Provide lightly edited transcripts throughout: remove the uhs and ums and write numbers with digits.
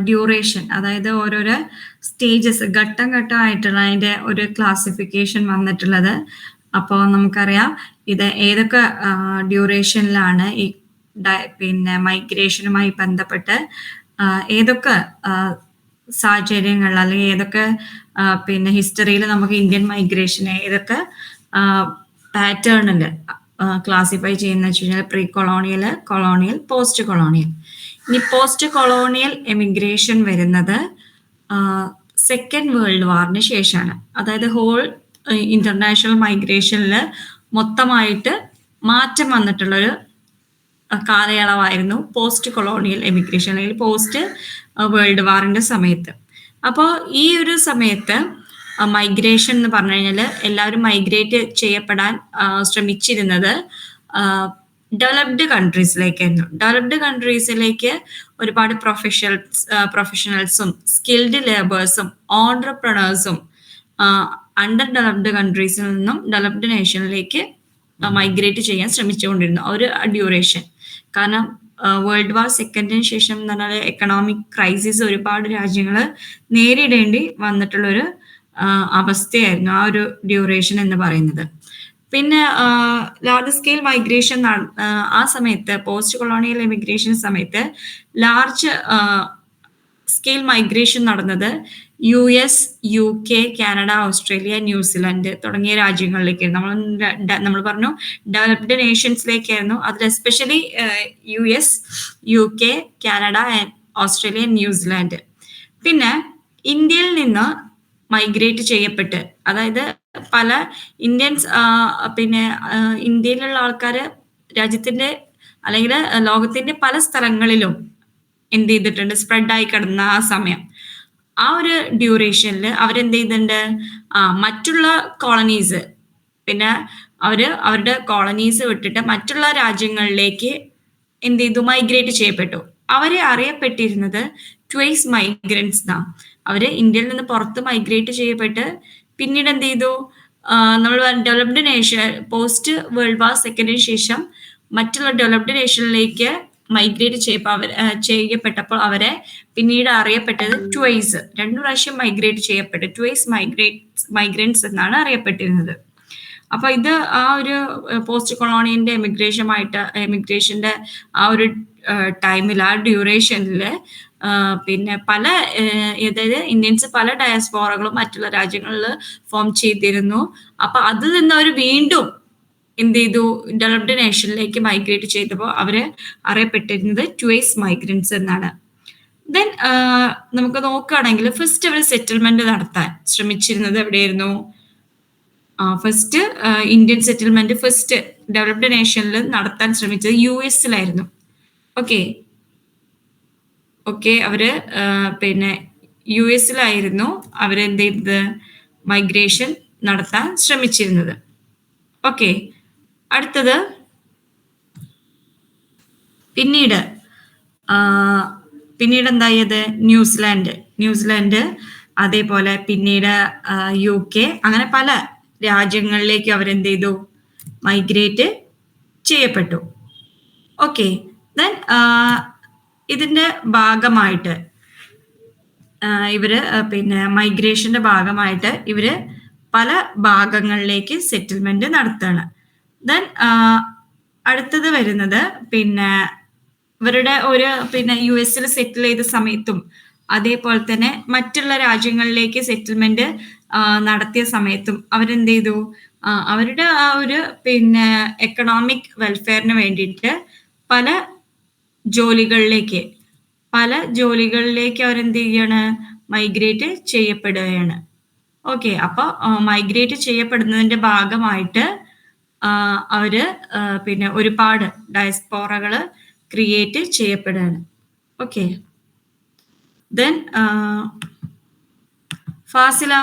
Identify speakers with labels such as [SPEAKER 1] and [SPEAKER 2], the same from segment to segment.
[SPEAKER 1] Duration, അതായത് ഓരോരോ stages, ഘട്ടം ഘട്ടമായിട്ടുള്ള അതിൻ്റെ ഒരു ക്ലാസിഫിക്കേഷൻ വന്നിട്ടുള്ളത്. അപ്പോൾ നമുക്കറിയാം ഇത് ഏതൊക്കെ ഡ്യൂറേഷനിലാണ് ഈ പിന്നെ മൈഗ്രേഷനുമായി ബന്ധപ്പെട്ട് ഏതൊക്കെ സാഹചര്യങ്ങളിൽ അല്ലെങ്കിൽ ഏതൊക്കെ പിന്നെ ഹിസ്റ്ററിയിൽ നമുക്ക് ഇന്ത്യൻ മൈഗ്രേഷനെ ഏതൊക്കെ പാറ്റേണിൽ ക്ലാസിഫൈ ചെയ്യുന്ന വെച്ച് കഴിഞ്ഞാൽ pre colonial, colonial, post colonial. ഇനി പോസ്റ്റ് കൊളോണിയൽ എമിഗ്രേഷൻ വരുന്നത് സെക്കൻഡ് വേൾഡ് വാറിന് ശേഷമാണ്. അതായത് ഹോൾ ഇന്റർനാഷണൽ മൈഗ്രേഷനിൽ മൊത്തമായിട്ട് മാറ്റം വന്നിട്ടുള്ളൊരു കാലയളവായിരുന്നു പോസ്റ്റ് കൊളോണിയൽ എമിഗ്രേഷൻ, അല്ലെങ്കിൽ പോസ്റ്റ് വേൾഡ് വാറിന്റെ സമയത്ത്. അപ്പോൾ ഈ ഒരു സമയത്ത് മൈഗ്രേഷൻ എന്ന് പറഞ്ഞു കഴിഞ്ഞാൽ എല്ലാവരും മൈഗ്രേറ്റ് ചെയ്യപ്പെടാൻ ശ്രമിച്ചിരുന്നത് ഡെവലപ്ഡ് കൺട്രീസിലേക്കായിരുന്നു. ഡെവലപ്ഡ് കൺട്രീസിലേക്ക് ഒരുപാട് പ്രൊഫഷണൽസും സ്കിൽഡ് ലേബേഴ്സും ഓൺട്രപ്രണേഴ്സും അണ്ടർ ഡെവലപ്ഡ് കൺട്രീസിൽ നിന്നും ഡെവലപ്ഡ് നേഷനിലേക്ക് മൈഗ്രേറ്റ് ചെയ്യാൻ ശ്രമിച്ചുകൊണ്ടിരുന്നു ഒരു ഡ്യൂറേഷൻ. കാരണം വേൾഡ് വാർ സെക്കൻഡിന് ശേഷം എന്ന് പറഞ്ഞാൽ എക്കണോമിക് ക്രൈസിസ് ഒരുപാട് രാജ്യങ്ങൾ നേരിടേണ്ടി വന്നിട്ടുള്ളൊരു അവസ്ഥയായിരുന്നു ആ ഒരു ഡ്യൂറേഷൻ എന്ന് പറയുന്നത്. പിന്നെ ലാർജ് സ്കെയിൽ മൈഗ്രേഷൻ ആ സമയത്ത് പോസ്റ്റ് കൊളോണിയൽ എമിഗ്രേഷൻ സമയത്ത് ലാർജ് സ്കെയിൽ മൈഗ്രേഷൻ നടന്നത് US, UK, Canada, Australia, New Zealand തുടങ്ങിയ രാജ്യങ്ങളിലേക്ക് നമ്മൾ പറഞ്ഞു ഡെവലപ്ഡ് നേഷൻസിലേക്കായിരുന്നു. അതിൽ especially US, UK, Canada, Australia, New Zealand. പിന്നെ ഇന്ത്യയിൽ നിന്ന് മൈഗ്രേറ്റ് ചെയ്യപ്പെട്ട്, അതായത് പല ഇന്ത്യൻസ് പിന്നെ ഇന്ത്യയിലുള്ള ആൾക്കാർ രാജ്യത്തിന്റെ അല്ലെങ്കിൽ ലോകത്തിന്റെ പല സ്ഥലങ്ങളിലും എന്ത് ചെയ്തിട്ടുണ്ട്, സ്പ്രെഡായി കിടന്ന ആ സമയം, ആ ഒരു ഡ്യൂറേഷനിൽ അവരെന്ത് ചെയ്തിട്ടുണ്ട്, മറ്റുള്ള കോളനീസ്, പിന്നെ അവരുടെ കോളനീസ് വിട്ടിട്ട് മറ്റുള്ള രാജ്യങ്ങളിലേക്ക് എന്ത് ചെയ്തു, മൈഗ്രേറ്റ് ചെയ്യപ്പെട്ടു. അവരെ അറിയപ്പെട്ടിരുന്നത് ട്വൈസ് മൈഗ്രൻസ് എന്നാണ്. അവര് ഇന്ത്യയിൽ നിന്ന് പുറത്ത് മൈഗ്രേറ്റ് ചെയ്യപ്പെട്ട് പിന്നീട് എന്ത് ചെയ്തു, നമ്മൾ developed nation post world war സെക്കൻഡിന് ശേഷം മറ്റുള്ള ഡെവലപ്ഡ് നേഷനിലേക്ക് മൈഗ്രേറ്റ് ചെയ്യപ്പെട്ടപ്പോൾ അവരെ പിന്നീട് അറിയപ്പെട്ടത് ട്വൈസ്, 2 പ്രാവശ്യം മൈഗ്രേറ്റ് ചെയ്യപ്പെട്ടു ട്വൈസ് മൈഗ്രൻസ് എന്നാണ് അറിയപ്പെട്ടിരുന്നത്. അപ്പൊ ഇത് ആ ഒരു പോസ്റ്റ് കൊളോണിയലിന്റെ എമിഗ്രേഷന്റെ ആ ഒരു ടൈമിൽ, ആ ഡ്യൂറേഷനിൽ പിന്നെ പല അതായത് ഇന്ത്യൻസ് പല ഡയസ്പോറകളും മറ്റുള്ള രാജ്യങ്ങളിൽ ഫോം ചെയ്തിരുന്നു. അപ്പൊ അതിൽ നിന്ന് അവർ വീണ്ടും എന്ത് ചെയ്തു, ഡെവലപ്ഡ് നേഷനിലേക്ക് മൈഗ്രേറ്റ് ചെയ്തപ്പോൾ അവര് അറിയപ്പെട്ടിരുന്നത് ട്വൈസ് മൈഗ്രൻസ് എന്നാണ്. ദെൻ നമുക്ക് നോക്കുകയാണെങ്കിൽ ഫസ്റ്റ് അവർ സെറ്റിൽമെന്റ് നടത്താൻ ശ്രമിച്ചിരുന്നത് എവിടെയായിരുന്നു? First Indian settlement first developed നേഷനിൽ നടത്താൻ ശ്രമിച്ചത് US-ലായിരുന്നു. ഓക്കെ അവര് പിന്നെ US-ലായിരുന്നു അവരെന്ത് ചെയ്തത്, മൈഗ്രേഷൻ നടത്താൻ ശ്രമിച്ചിരുന്നത്. ഓക്കെ, അടുത്തത് പിന്നീട് എന്തായത്, ന്യൂസിലാൻഡ്, അതേപോലെ പിന്നീട് UK, അങ്ങനെ പല രാജ്യങ്ങളിലേക്ക് അവരെന്ത് ചെയ്തു, മൈഗ്രേറ്റ് ചെയ്യപ്പെട്ടു. ഓക്കെ, ദെൻ ഇതിന്റെ ഭാഗമായിട്ട് ഇവര് പിന്നെ മൈഗ്രേഷന്റെ ഭാഗമായിട്ട് ഇവര് പല ഭാഗങ്ങളിലേക്ക് സെറ്റിൽമെന്റ് നടത്തുകയാണ്. ദെൻ അടുത്തത് വരുന്നത് പിന്നെ ഇവരുടെ ഒരു പിന്നെ US-ൽ സെറ്റിൽ ചെയ്ത സമയത്തും അതേപോലെ തന്നെ മറ്റുള്ള രാജ്യങ്ങളിലേക്ക് സെറ്റിൽമെന്റ് നടത്തിയ സമയത്തും അവരെന്ത് ചെയ്തു, അവരുടെ ആ ഒരു പിന്നെ എക്കണോമിക് വെൽഫെയറിന് വേണ്ടിയിട്ട് പല ജോലികളിലേക്ക് അവരെന്ത് ചെയ്യാണ്, മൈഗ്രേറ്റ് ചെയ്യപ്പെടുകയാണ്. ഓക്കെ, അപ്പൊ മൈഗ്രേറ്റ് ചെയ്യപ്പെടുന്നതിന്റെ ഭാഗമായിട്ട് അവര് പിന്നെ ഒരുപാട് ഡയസ്പോറകൾ ക്രിയേറ്റ് ചെയ്യപ്പെടുകയാണ്. Okay, then Fazila.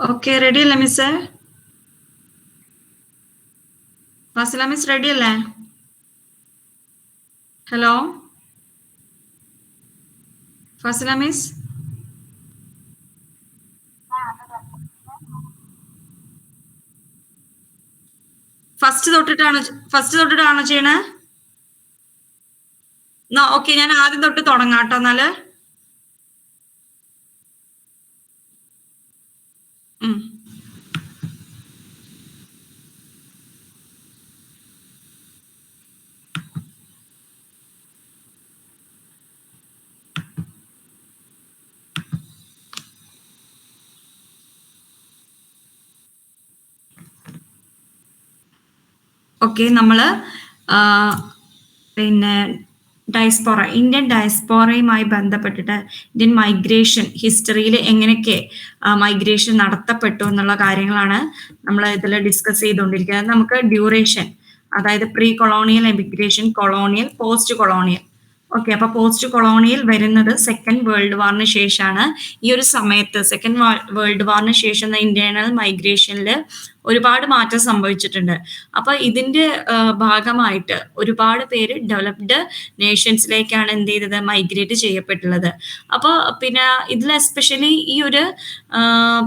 [SPEAKER 1] Okay, ready അല്ലേ മിസ്? ഫാസില മിസ് റെഡി അല്ലേ? ഹലോ ഫാസില മിസ്, ഫസ്റ്റ് തൊട്ടിട്ടാണോ ചെയ്യണേ? ഓക്കെ, ഞാൻ ആദ്യം തൊട്ട് തുടങ്ങാട്ടോ എന്നാല്. ഓക്കെ, നമ്മള് പിന്നെ ഡയസ്പോറ, ഇന്ത്യൻ ഡയസ്പോറയുമായി ബന്ധപ്പെട്ടിട്ട് ഇന്ത്യൻ മൈഗ്രേഷൻ ഹിസ്റ്ററിയിൽ എങ്ങനെയൊക്കെ മൈഗ്രേഷൻ നടത്തപ്പെട്ടു എന്നുള്ള കാര്യങ്ങളാണ് നമ്മൾ ഇതിൽ ഡിസ്കസ് ചെയ്തുകൊണ്ടിരിക്കുന്നത്. നമുക്ക് ഡ്യൂറേഷൻ, അതായത് pre colonial emigration, colonial, post colonial. Okay, അപ്പൊ പോസ്റ്റ് കൊളോണിയൽ വരുന്നത് സെക്കൻഡ് വേൾഡ് വാറിന് ശേഷമാണ്. ഈ ഒരു സമയത്ത് സെക്കൻഡ് വേൾഡ് വാറിന് ശേഷം ഇന്റേണൽ മൈഗ്രേഷനിൽ ഒരുപാട് മാറ്റം സംഭവിച്ചിട്ടുണ്ട്. അപ്പൊ ഇതിന്റെ ഭാഗമായിട്ട് ഒരുപാട് പേര് ഡെവലപ്ഡ് നേഷൻസിലേക്കാണ് എന്ത് ചെയ്തത്, മൈഗ്രേറ്റ് ചെയ്യപ്പെട്ടുള്ളത്. അപ്പോൾ പിന്നെ ഇതിൽ എസ്പെഷ്യലി ഈ ഒരു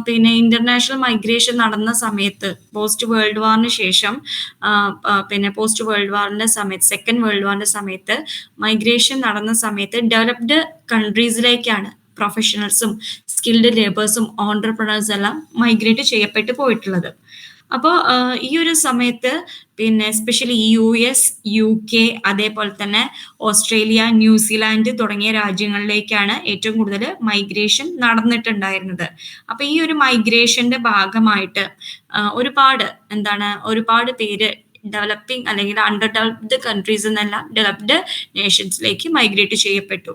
[SPEAKER 1] പിന്നെ ഇന്റർനാഷണൽ മൈഗ്രേഷൻ നടന്ന സമയത്ത് പോസ്റ്റ് വേൾഡ് വാറിന് ശേഷം പിന്നെ പോസ്റ്റ് വേൾഡ് വാറിന്റെ സമയത്ത്, സെക്കൻഡ് വേൾഡ് വാറിന്റെ സമയത്ത് മൈഗ്രേഷൻ നടന്ന സമയത്ത് ഡെവലപ്ഡ് കൺട്രീസിലേക്കാണ് പ്രൊഫഷണൽസും സ്കിൽഡ് ലേബേഴ്സും ഓൺടർപ്രണേഴ്സും എല്ലാം മൈഗ്രേറ്റ് ചെയ്യപ്പെട്ടു പോയിട്ടുള്ളത്. അപ്പോൾ ഈ ഒരു സമയത്ത് പിന്നെ എസ്പെഷ്യലി US, UK, അതേപോലെ തന്നെ ഓസ്ട്രേലിയ, ന്യൂസിലാൻഡ് തുടങ്ങിയ രാജ്യങ്ങളിലേക്കാണ് ഏറ്റവും കൂടുതൽ മൈഗ്രേഷൻ നടന്നിട്ടുണ്ടായിരുന്നത്. അപ്പൊ ഈ ഒരു മൈഗ്രേഷന്റെ ഭാഗമായിട്ട് ഒരുപാട് പേര് ഡെവലപ്പിംഗ് അല്ലെങ്കിൽ അണ്ടർ ഡെവലപ്ഡ് കൺട്രീസ് എന്നെല്ലാം ഡെവലപ്ഡ് നേഷൻസിലേക്ക് മൈഗ്രേറ്റ് ചെയ്യപ്പെട്ടു.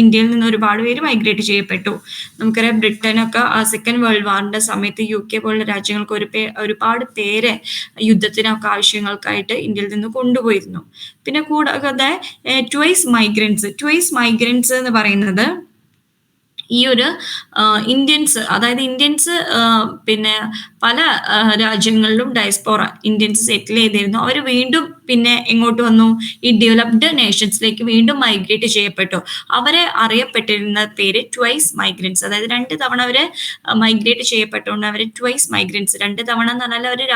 [SPEAKER 1] ഇന്ത്യയിൽ നിന്ന് ഒരുപാട് പേര് മൈഗ്രേറ്റ് ചെയ്യപ്പെട്ടു. നമുക്കറിയാം ബ്രിട്ടനൊക്കെ സെക്കൻഡ് വേൾഡ് വാറിന്റെ സമയത്ത് UK പോലുള്ള രാജ്യങ്ങൾക്ക് ഒരുപാട് പേരെ യുദ്ധത്തിനൊക്കെ ആവശ്യങ്ങൾക്കായിട്ട് ഇന്ത്യയിൽ നിന്ന് കൊണ്ടുപോയിരുന്നു. പിന്നെ കൂടാതെ ട്വൈസ് മൈഗ്രൻസ് എന്ന് പറയുന്നത് ഈ ഒരു ഇന്ത്യൻസ് പിന്നെ പല രാജ്യങ്ങളിലും ഡയസ്പോറ ഇന്ത്യൻസ് സെറ്റിൽ ചെയ്തിരുന്നു. അവർ വീണ്ടും പിന്നെ എങ്ങോട്ട് വന്നു, ഈ ഡെവലപ്ഡ് നേഷൻസിലേക്ക് വീണ്ടും മൈഗ്രേറ്റ് ചെയ്യപ്പെട്ടു. അവരെ അറിയപ്പെട്ടിരുന്ന പേര് ട്വൈസ് മൈഗ്രൻസ്, അതായത് 2 തവണ അവര് മൈഗ്രേറ്റ് ചെയ്യപ്പെട്ടുകൊണ്ട് അവര് ട്വൈസ് മൈഗ്രൻസ്. 2 തവണ എന്ന് പറഞ്ഞാൽ അവര്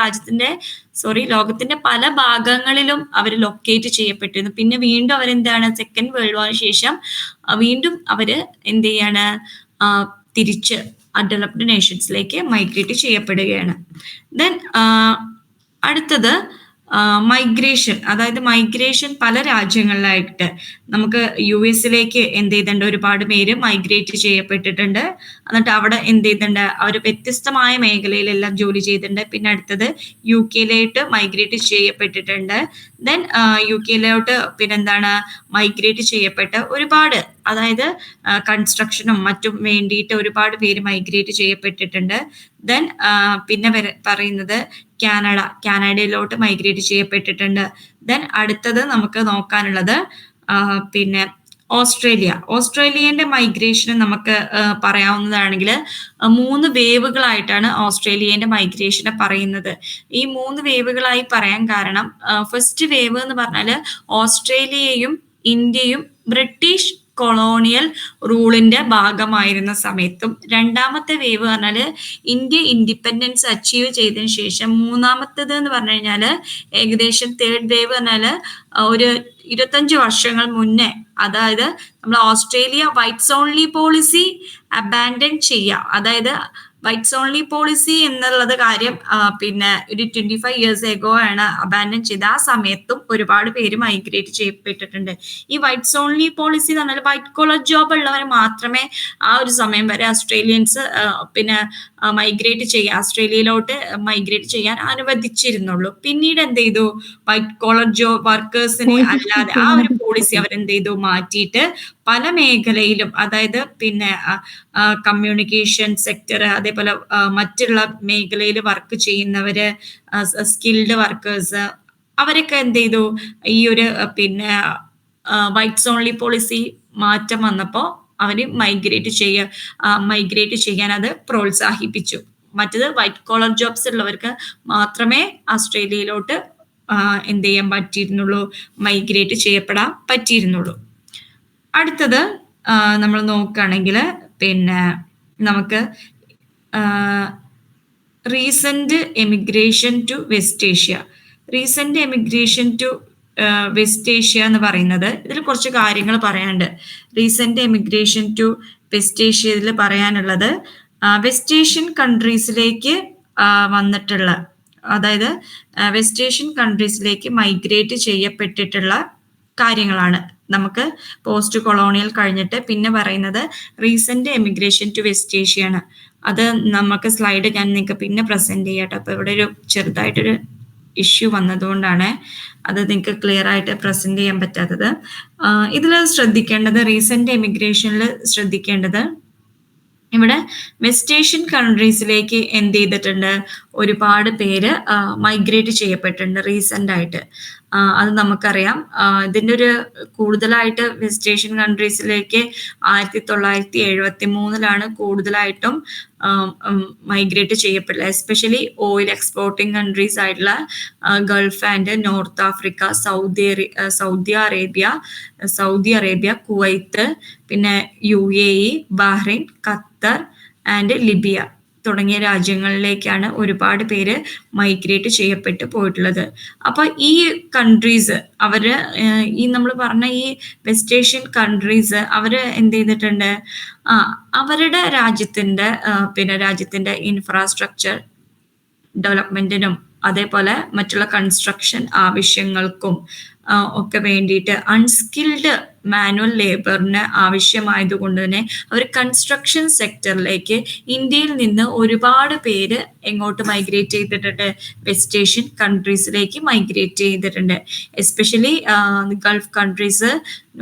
[SPEAKER 1] ലോകത്തിന്റെ പല ഭാഗങ്ങളിലും അവർ ലൊക്കേറ്റ് ചെയ്യപ്പെട്ടിരുന്നു. പിന്നെ വീണ്ടും അവരെന്താണ്, സെക്കൻഡ് വേൾഡ് വാറിന് ശേഷം വീണ്ടും അവര് എന്ത് ചെയ്യാണ്, തിരിച്ച് ഡെവലപ്ഡ് നേഷൻസിലേക്ക് മൈഗ്രേറ്റ് ചെയ്യപ്പെടുകയാണ്. ദെൻ അടുത്തത് മൈഗ്രേഷൻ, അതായത് മൈഗ്രേഷൻ പല രാജ്യങ്ങളിലായിട്ട് നമുക്ക് US എന്ത് ചെയ്തിട്ടുണ്ട്, ഒരുപാട് പേര് മൈഗ്രേറ്റ് ചെയ്യപ്പെട്ടിട്ടുണ്ട്. എന്നിട്ട് അവിടെ എന്ത് ചെയ്തിട്ടുണ്ട്, അവർ വ്യത്യസ്തമായ മേഖലയിലെല്ലാം ജോലി ചെയ്തിട്ടുണ്ട്. പിന്നെ അടുത്തത് UK മൈഗ്രേറ്റ് ചെയ്യപ്പെട്ടിട്ടുണ്ട്. ദെൻ UK പിന്നെന്താണ്, മൈഗ്രേറ്റ് ചെയ്യപ്പെട്ട ഒരുപാട്, അതായത് കൺസ്ട്രക്ഷനും മറ്റും വേണ്ടിയിട്ട് ഒരുപാട് പേര് മൈഗ്രേറ്റ് ചെയ്യപ്പെട്ടിട്ടുണ്ട്. ദെൻ പിന്നെ പറയുന്നത് കാനഡയിലോട്ട് മൈഗ്രേറ്റ് ചെയ്യപ്പെട്ടിട്ടുണ്ട്. ദെൻ അടുത്തത് നമുക്ക് നോക്കാനുള്ളത് പിന്നെ ഓസ്ട്രേലിയന്റെ മൈഗ്രേഷൻ നമുക്ക് പറയാവുന്നതാണെങ്കിൽ 3 വേവുകളായിട്ടാണ് ഓസ്ട്രേലിയന്റെ മൈഗ്രേഷനെ പറയുന്നത്. ഈ 3 വേവുകളായി പറയാൻ കാരണം, ഫസ്റ്റ് വേവ് എന്ന് പറഞ്ഞാൽ ഓസ്ട്രേലിയയും ഇന്ത്യയും ബ്രിട്ടീഷ് കൊളോണിയൽ റൂളിന്റെ ഭാഗമായിരുന്ന സമയത്തും, രണ്ടാമത്തെ വേവ് പറഞ്ഞാല് ഇന്ത്യ ഇൻഡിപെൻഡൻസ് അച്ചീവ് ചെയ്തതിന് ശേഷം, മൂന്നാമത്തേത് എന്ന് പറഞ്ഞു കഴിഞ്ഞാല് ഏകദേശം തേർഡ് വേവ് പറഞ്ഞാല് ഒരു 25 വർഷങ്ങൾ മുന്നേ, അതായത് നമ്മൾ Australia whites only policy abandon ചെയ്യുക, അതായത് വൈറ്റ്സ് ഓൺലി പോളിസി എന്നുള്ളത് കാര്യം പിന്നെ ഒരു 25 years എഗോ ആണ് അബാൻഡൻ ചെയ്ത്. ആ സമയത്തും ഒരുപാട് പേര് മൈഗ്രേറ്റ് ചെയ്യപ്പെട്ടിട്ടുണ്ട്. ഈ വൈറ്റ്സ് ഓൺലി പോളിസി എന്ന് പറഞ്ഞാൽ വൈറ്റ് കോളർ ജോബ് ഉള്ളവരെ മാത്രമേ ആ ഒരു സമയം വരെ ഓസ്ട്രേലിയൻസ് പിന്നെ ഓസ്ട്രേലിയയിലോട്ട് മൈഗ്രേറ്റ് ചെയ്യാൻ അനുവദിച്ചിരുന്നുള്ളൂ. പിന്നീട് എന്ത് ചെയ്തു, വൈറ്റ് കോളർ ജോബ് വർക്കേഴ്സിനെ അല്ലാതെ ആ ഒരു പോളിസി അവരെന്ത് ചെയ്തു, മാറ്റിയിട്ട് പല മേഖലയിലും, അതായത് പിന്നെ കമ്മ്യൂണിക്കേഷൻ സെക്ടർ, അതേപോലെ മറ്റുള്ള മേഖലയിൽ വർക്ക് ചെയ്യുന്നവര്, സ്കിൽഡ് വർക്കേഴ്സ്, അവരൊക്കെ എന്ത് ചെയ്തു, ഈ ഒരു പിന്നെ വൈറ്റ്സ് ഓൺലി പോളിസി മാറ്റം വന്നപ്പോൾ അവര് മൈഗ്രേറ്റ് ചെയ്യാൻ അത് പ്രോത്സാഹിപ്പിച്ചു. മറ്റത് വൈറ്റ് കോളർ ജോബ്സ് ഉള്ളവർക്ക് മാത്രമേ ഓസ്ട്രേലിയയിലോട്ട് എന്ത് ചെയ്യാൻ പറ്റിയിരുന്നുള്ളൂ, മൈഗ്രേറ്റ് ചെയ്യപ്പെടാൻ പറ്റിയിരുന്നുള്ളൂ. അടുത്തത് നമ്മൾ നോക്കുകയാണെങ്കിൽ പിന്നെ നമുക്ക് recent emigration to West Asia. Recent emigration to West Asia എന്ന് പറയുന്നത് ഇതിൽ കുറച്ച് കാര്യങ്ങൾ പറയാനുണ്ട്. റീസെന്റ് എമിഗ്രേഷൻ ടു വെസ്റ്റ് ഏഷ്യയിൽ പറയാനുള്ളത് വെസ്റ്റ് ഏഷ്യൻ കൺട്രീസിലേക്ക് വന്നിട്ടുള്ള, അതായത് വെസ്റ്റ് ഏഷ്യൻ കൺട്രീസിലേക്ക് മൈഗ്രേറ്റ് ചെയ്യപ്പെട്ടിട്ടുള്ള കാര്യങ്ങളാണ്. നമുക്ക് പോസ്റ്റ് കൊളോണിയൽ കഴിഞ്ഞിട്ട് പിന്നെ പറയുന്നത് recent emigration to West Asia ആണ്. അത് നമുക്ക് സ്ലൈഡ് ഞാൻ നിങ്ങൾക്ക് പിന്നെ പ്രസന്റ് ചെയ്യാട്ടോ. അപ്പൊ ഇവിടെ ഒരു ചെറുതായിട്ടൊരു ഇഷ്യൂ വന്നതുകൊണ്ടാണ് അത് നിങ്ങൾക്ക് ക്ലിയർ ആയിട്ട് പ്രസന്റ് ചെയ്യാൻ പറ്റാത്തത്. ഇതിൽ ശ്രദ്ധിക്കേണ്ടത്, റീസെന്റ് എമിഗ്രേഷനിൽ ശ്രദ്ധിക്കേണ്ടത്, ഇവിടെ വെസ്റ്റ് ഏഷ്യൻ കൺട്രീസിലേക്ക് എന്ത് ചെയ്തിട്ടുണ്ട്, ഒരുപാട് പേര് മൈഗ്രേറ്റ് ചെയ്യപ്പെട്ടിട്ടുണ്ട് റീസെന്റ് ആയിട്ട്. അത് നമുക്കറിയാം. ഇതിൻ്റെ ഒരു കൂടുതലായിട്ട് വെസ്റ്റ് ഏഷ്യൻ കൺട്രീസിലേക്ക് 1973 കൂടുതലായിട്ടും മൈഗ്രേറ്റ് ചെയ്യപ്പെടില്ല. എസ്പെഷ്യലി ഓയിൽ എക്സ്പോർട്ടിംഗ് കൺട്രീസ് ആയിട്ടുള്ള Gulf and North Africa, Saudi Arabia, Kuwait, പിന്നെ UAE, Bahrain, Qatar and Libya തുടങ്ങിയ രാജ്യങ്ങളിലേക്കാണ് ഒരുപാട് പേര് മൈഗ്രേറ്റ് ചെയ്യപ്പെട്ട് പോയിട്ടുള്ളത്. അപ്പൊ ഈ കൺട്രീസ് അവര് ഈ നമ്മൾ പറഞ്ഞ ഈ വെസ്റ്റ് ഏഷ്യൻ കൺട്രീസ് അവര് എന്ത് ചെയ്തിട്ടുണ്ട്, അവരുടെ രാജ്യത്തിന്റെ ഇൻഫ്രാസ്ട്രക്ചർ ഡെവലപ്മെന്റിനും അതേപോലെ മറ്റുള്ള കൺസ്ട്രക്ഷൻ ആവശ്യങ്ങൾക്കും ഒക്കെ വേണ്ടിയിട്ട് അൺസ്കിൽഡ് മാനുവൽ ലേബറിന് ആവശ്യമായതുകൊണ്ട് തന്നെ അവർ കൺസ്ട്രക്ഷൻ സെക്ടറിലേക്ക് ഇന്ത്യയിൽ നിന്ന് ഒരുപാട് പേര് എങ്ങോട്ട് മൈഗ്രേറ്റ് ചെയ്തിട്ടുണ്ട്, വെസ്റ്റ് ഏഷ്യൻ കൺട്രീസിലേക്ക് മൈഗ്രേറ്റ് ചെയ്തിട്ടുണ്ട്. Especially Gulf countries,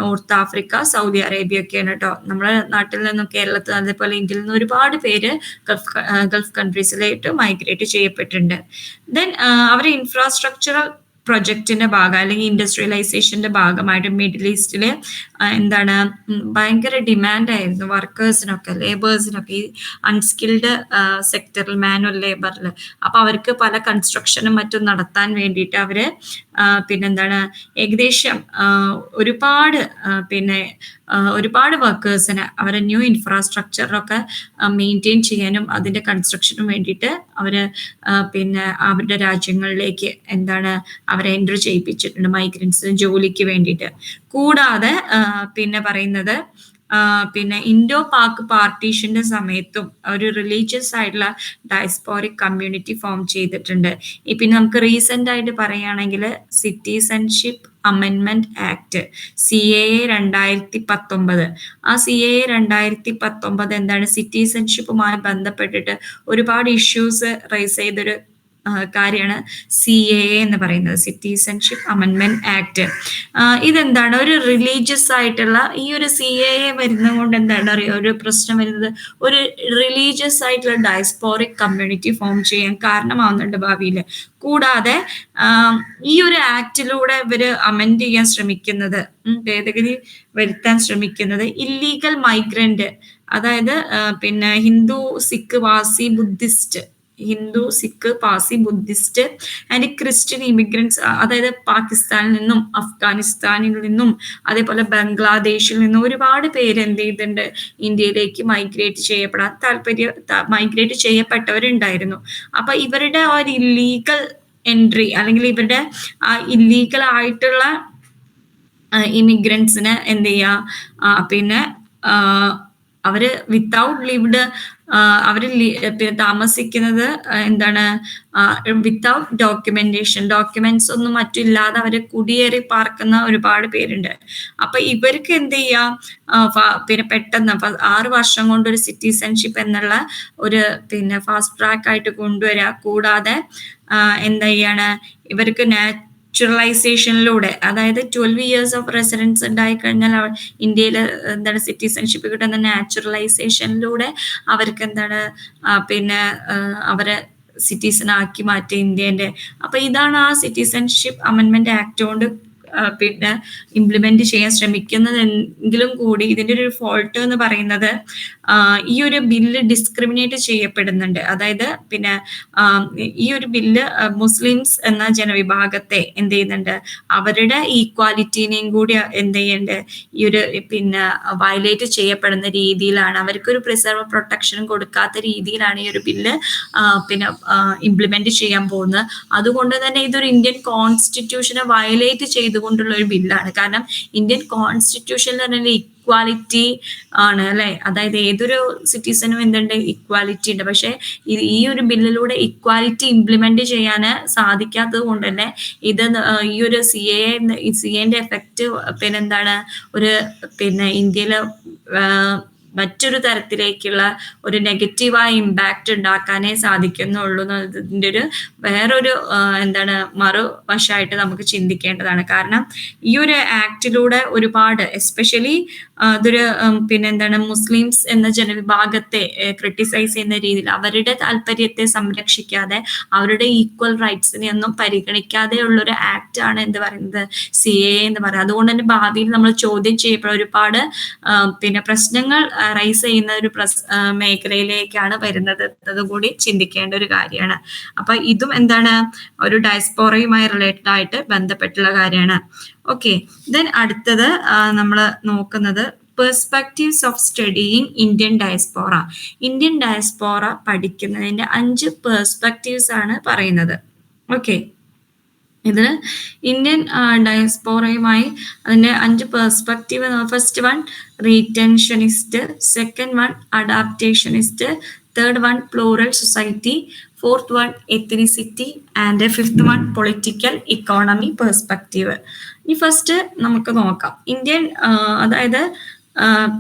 [SPEAKER 1] north Africa, Saudi Arabia ഒക്കെയാണ് കേട്ടോ. നമ്മുടെ നാട്ടിൽ നിന്നും കേരളത്തിൽ അതേപോലെ ഇന്ത്യയിൽ നിന്ന് ഒരുപാട് പേര് ഗൾഫ് കൺട്രീസിലേക്ക് മൈഗ്രേറ്റ് ചെയ്യപ്പെട്ടിട്ടുണ്ട്. ദെൻ അവരുടെ ഇൻഫ്രാസ്ട്രക്ചറൽ പ്രൊജക്റ്റിന്റെ ഭാഗം അല്ലെങ്കിൽ ഇൻഡസ്ട്രിയലൈസേഷന്റെ ഭാഗമായിട്ട് മിഡിൽ ഈസ്റ്റില് ഭയങ്കര ഡിമാൻഡ് ആയിരുന്നു വർക്കേഴ്സിനൊക്കെ, ലേബേഴ്സിനൊക്കെ, ഈ അൺസ്കിൽഡ് സെക്ടറിൽ, മാനുവൽ ലേബറിൽ. അപ്പൊ അവർക്ക് പല കൺസ്ട്രക്ഷനും മറ്റും നടത്താൻ വേണ്ടിയിട്ട് അവര് ഏകദേശം ഒരുപാട് വർക്കേഴ്സിന് അവരെ ന്യൂ ഇൻഫ്രാസ്ട്രക്ചറൊക്കെ മെയിൻറ്റെയിൻ ചെയ്യാനും അതിന്റെ കൺസ്ട്രക്ഷനും വേണ്ടിയിട്ട് അവര് അവരുടെ രാജ്യങ്ങളിലേക്ക് അവരെ എൻട്രി ചെയ്യിപ്പിച്ചിട്ടുണ്ട്, മൈഗ്രൻസിന് ജോലിക്ക് വേണ്ടിയിട്ട്. കൂടാതെ പറയുന്നത് ഇൻഡോ പാക് പാർട്ടീഷന്റെ സമയത്തും ഒരു റിലീജിയസ് ആയിട്ടുള്ള ഡയസ്പോറിക് കമ്മ്യൂണിറ്റി ഫോം ചെയ്തിട്ടുണ്ട്. പിന്നെ നമുക്ക് റീസെന്റ് ആയിട്ട് പറയുകയാണെങ്കിൽ സിറ്റിസൺഷിപ്പ് അമെൻമെന്റ് ആക്ട് CAA 2019. ആ CAA 2019 സിറ്റിസൺഷിപ്പുമായി ബന്ധപ്പെട്ടിട്ട് ഒരുപാട് ഇഷ്യൂസ് റൈസ് ചെയ്തൊരു കാര്യമാണ് CAA എന്ന് പറയുന്നത്, സിറ്റിസൺഷിപ്പ് അമെൻമെന്റ് ആക്ട്. ഇതെന്താണ്, ഒരു റിലീജിയസ് ആയിട്ടുള്ള ഈ ഒരു CAA വരുന്നത് കൊണ്ട് ഒരു പ്രശ്നം വരുന്നത്, ഒരു റിലീജിയസ് ആയിട്ടുള്ള ഡയസ്പോറിക് കമ്മ്യൂണിറ്റി ഫോം ചെയ്യാൻ കാരണമാവുന്നുണ്ട് ഭാവിയിൽ. കൂടാതെ ഈ ഒരു ആക്ടിലൂടെ ഇവര് അമെൻഡ് ചെയ്യാൻ ശ്രമിക്കുന്നത്, ഭേദഗതി വരുത്താൻ ശ്രമിക്കുന്നത് ഇല്ലീഗൽ മൈഗ്രന്റ്, അതായത് Hindu, Sikh, Parsi, Buddhist and Christian immigrants, അതായത് പാകിസ്ഥാനിൽ നിന്നും അഫ്ഗാനിസ്ഥാനിൽ നിന്നും അതേപോലെ ബംഗ്ലാദേശിൽ നിന്നും ഒരുപാട് പേര് എന്ത് ചെയ്തിട്ടുണ്ട്, ഇന്ത്യയിലേക്ക് മൈഗ്രേറ്റ് ചെയ്യപ്പെട്ടവരുണ്ടായിരുന്നു. അപ്പൊ ഇവരുടെ ഒരു ഇല്ലീഗൽ എൻട്രി അല്ലെങ്കിൽ ഇവരുടെ ഇല്ലീഗൽ ആയിട്ടുള്ള ഇമിഗ്രൻസിന് എന്ത് ചെയ്യുക, അവര് വിത്തൗട്ട് ലിവ്ഡ്, അവര് താമസിക്കുന്നത് വിത്തൗട്ട് ഡോക്യുമെന്റ്സ് ഒന്നും മറ്റില്ലാതെ അവര് കുടിയേറി പാർക്കുന്ന ഒരുപാട് പേരുണ്ട്. അപ്പൊ ഇവർക്ക് എന്ത് ചെയ്യാം, പെട്ടെന്ന് 6 വർഷം കൊണ്ട് ഒരു സിറ്റിസൺഷിപ്പ് എന്നുള്ള ഒരു ഫാസ്റ്റ് ട്രാക്ക് ആയിട്ട് കൊണ്ടുവരിക. കൂടാതെ ഇവർക്ക് നാച്ചുറലൈസേഷനിലൂടെ, അതായത് 12 years ഓഫ് റെസിഡൻസ് ഉണ്ടായി കഴിഞ്ഞാൽ ഇന്ത്യയിൽ സിറ്റിസൺഷിപ്പ് കിട്ടുന്ന നാച്ചുറലൈസേഷനിലൂടെ അവർക്ക് അവരെ സിറ്റിസൺ ആക്കി മാറ്റുക ഇന്ത്യന്റെ. അപ്പൊ ഇതാണ് ആ സിറ്റിസൺഷിപ്പ് അമെൻമെന്റ് ആക്ട് കൊണ്ട് ഇംപ്ലിമെന്റ് ചെയ്യാൻ ശ്രമിക്കുന്നതെങ്കിലും കൂടി ഇതിന്റെ ഒരു ഫോൾട്ട് എന്ന് പറയുന്നത് ഈ ഒരു ബില്ല് ഡിസ്ക്രിമിനേറ്റ് ചെയ്യപ്പെടുന്നുണ്ട്. അതായത് പിന്നെ ഈ ഒരു ബില്ല് മുസ്ലിംസ് എന്ന ജനവിഭാഗത്തെ എന്ത് ചെയ്യുന്നുണ്ട്, അവരുടെ ഈക്വാലിറ്റീനെയും കൂടി എന്ത് ചെയ്യുന്നുണ്ട്, ഈ ഒരു പിന്നെ വയലേറ്റ് ചെയ്യപ്പെടുന്ന രീതിയിലാണ്, അവർക്കൊരു പ്രിസർവ് പ്രൊട്ടക്ഷനും കൊടുക്കാത്ത രീതിയിലാണ് ഈ ഒരു ബില്ല് പിന്നെ ഇംപ്ലിമെന്റ് ചെയ്യാൻ പോകുന്നത്. അതുകൊണ്ട് തന്നെ ഇതൊരു ഇന്ത്യൻ കോൺസ്റ്റിറ്റ്യൂഷനെ വയലേറ്റ് ചെയ്തുകൊണ്ടുള്ള ഒരു ബില്ലാണ്. കാരണം ഇന്ത്യൻ കോൺസ്റ്റിറ്റ്യൂഷൻ എന്ന് പറഞ്ഞാൽ ഇക്വാലിറ്റി ആണ് അല്ലെ, അതായത് ഏതൊരു സിറ്റിസനും എന്തുണ്ട്, ഇക്വാലിറ്റി ഉണ്ട്. പക്ഷെ ഈ ഒരു ബില്ലിലൂടെ ഇക്വാലിറ്റി ഇംപ്ലിമെന്റ് ചെയ്യാൻ സാധിക്കാത്തത് കൊണ്ട് തന്നെ ഇത് ഈ ഒരു CAA എഫക്റ്റ് പിന്നെ എന്താണ്, ഒരു പിന്നെ ഇന്ത്യയിലെ മറ്റൊരു തരത്തിലേക്കുള്ള ഒരു നെഗറ്റീവായ ഇമ്പാക്റ്റ് ഉണ്ടാക്കാനേ സാധിക്കുന്നുള്ളൂ എന്നതിൻ്റെ ഒരു വേറൊരു എന്താണ് മറുവശമായിട്ട് നമുക്ക് ചിന്തിക്കേണ്ടതാണ്. കാരണം ഈ ഒരു ആക്ടിലൂടെ ഒരുപാട് എസ്പെഷ്യലി അതൊരു പിന്നെ എന്താണ്, മുസ്ലിംസ് എന്ന ജനവിഭാഗത്തെ ക്രിട്ടിസൈസ് ചെയ്യുന്ന രീതിയിൽ അവരുടെ താല്പര്യത്തെ സംരക്ഷിക്കാതെ അവരുടെ ഈക്വൽ റൈറ്റ്സിനെ ഒന്നും പരിഗണിക്കാതെ ഉള്ളൊരു ആക്ട് ആണ് എന്ത് പറയുന്നത്, CAA എന്ന് പറയുന്നത്. അതുകൊണ്ട് തന്നെ ഭാവിയിൽ നമ്മൾ ചോദ്യം ചെയ്യപ്പെടുന്ന ഒരുപാട് പിന്നെ പ്രശ്നങ്ങൾ റൈസ് ചെയ്യുന്ന ഒരു മേഖലയിലേക്കാണ് വരുന്നത് എന്നതുകൂടി ചിന്തിക്കേണ്ട ഒരു കാര്യമാണ്. അപ്പൊ ഇതും എന്താണ്, ഒരു ഡയസ്പോറയുമായി റിലേറ്റഡ് ആയിട്ട് ബന്ധപ്പെട്ടുള്ള കാര്യമാണ്. ഓക്കെ, ദെൻ അടുത്തത് നമ്മൾ നോക്കുന്നത് perspectives of studying Indian diaspora. Indian diaspora പഠിക്കുന്നതിന്റെ 5 പെർസ്പെക്റ്റീവ്സ് ആണ് പറയുന്നത്. ഓക്കെ, ഇത് ഇന്ത്യൻ ഡയസ്പോറയുമായി അതിന്റെ 5 perspective. First one retentionist, second one adaptationist, third one plural society, fourth one ethnicity and fifth one political economy perspective. ഇനി ഫസ്റ്റ് നമുക്ക് നോക്കാം Indian അതായത്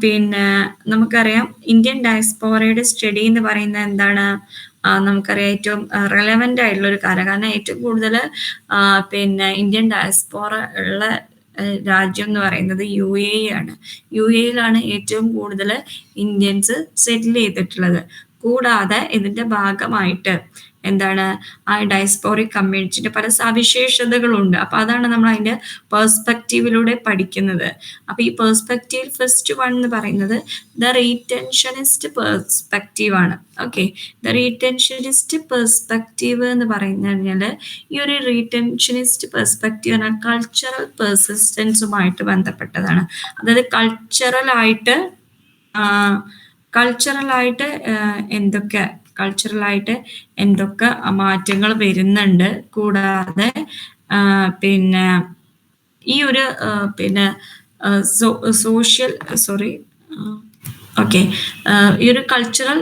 [SPEAKER 1] പിന്നെ നമുക്കറിയാം ഇന്ത്യൻ ഡയസ്പോറയുടെ സ്റ്റഡി എന്ന് പറയുന്നത് എന്താണ്, നമുക്കറിയാം ഏറ്റവും റെലവൻ്റ് ആയിട്ടുള്ള ഒരു കാര്യം. കാരണം ഏറ്റവും കൂടുതൽ പിന്നെ ഇന്ത്യൻ ഡയസ്പോറ ഉള്ള രാജ്യം എന്ന് പറയുന്നത് UAE ആണ്. UAEയിലാണ് ഏറ്റവും കൂടുതൽ ഇന്ത്യൻസ് സെറ്റിൽ ചെയ്തിട്ടുള്ളത്. കൂടാതെ ഇതിന്റെ ഭാഗമായിട്ട് എന്താണ്, ആ ഡയസ്പോറിക് കമ്മ്യൂണിറ്റിയുടെ പല സവിശേഷതകളുണ്ട്. അപ്പൊ അതാണ് നമ്മൾ അതിന്റെ പെർസ്പെക്റ്റീവിലൂടെ പഠിക്കുന്നത്. അപ്പൊ ഈ പെർസ്പെക്റ്റീവ് ഫസ്റ്റ് വൺ എന്ന് പറയുന്നത് ദ റീറ്റൻഷനിസ്റ്റ് പെർസ്പെക്റ്റീവ് ആണ്. ഓക്കെ, ദ റീറ്റൻഷനിസ്റ്റ് പെർസ്പെക്റ്റീവ് എന്ന് പറയുന്നത് ഈ ഒരു റീറ്റൻഷനിസ്റ്റ് പെർസ്പെക്റ്റീവ് എന്നാൽ കൾച്ചറൽ പെർസിസ്റ്റൻസുമായിട്ട് ബന്ധപ്പെട്ടതാണ്. അതായത് കൾച്ചറലായിട്ട് എന്തൊക്കെ മാറ്റങ്ങൾ വരുന്നുണ്ട്. കൂടാതെ പിന്നെ ഈ ഒരു പിന്നെ ഈ ഒരു കൾച്ചറൽ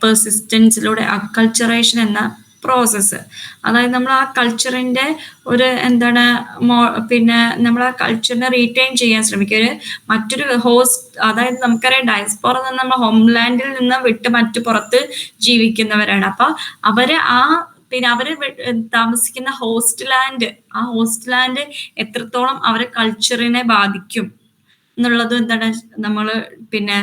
[SPEAKER 1] പെർസിസ്റ്റൻസിലൂടെ അക്കൾച്ചറേഷൻ എന്ന പ്രോസസ്സ്, അതായത് നമ്മൾ ആ കൾച്ചറിന്റെ ഒരു എന്താണ് പിന്നെ നമ്മൾ ആ കൾച്ചറിനെ റീറ്റെയിൻ ചെയ്യാൻ ശ്രമിക്കുക. ഒരു മറ്റൊരു ഹോസ്റ്റ്, അതായത് നമുക്കറിയാം ഡയസ്പോറ നമ്മൾ ഹോംലാൻഡിൽ നിന്ന് വിട്ട് മറ്റു പുറത്ത് ജീവിക്കുന്നവരാണ്. അപ്പൊ അവര് അവര് താമസിക്കുന്ന ഹോസ്റ്റ് ലാൻഡ് എത്രത്തോളം അവരെ കൾച്ചറിനെ ബാധിക്കും എന്നുള്ളത് എന്താണ് നമ്മൾ പിന്നെ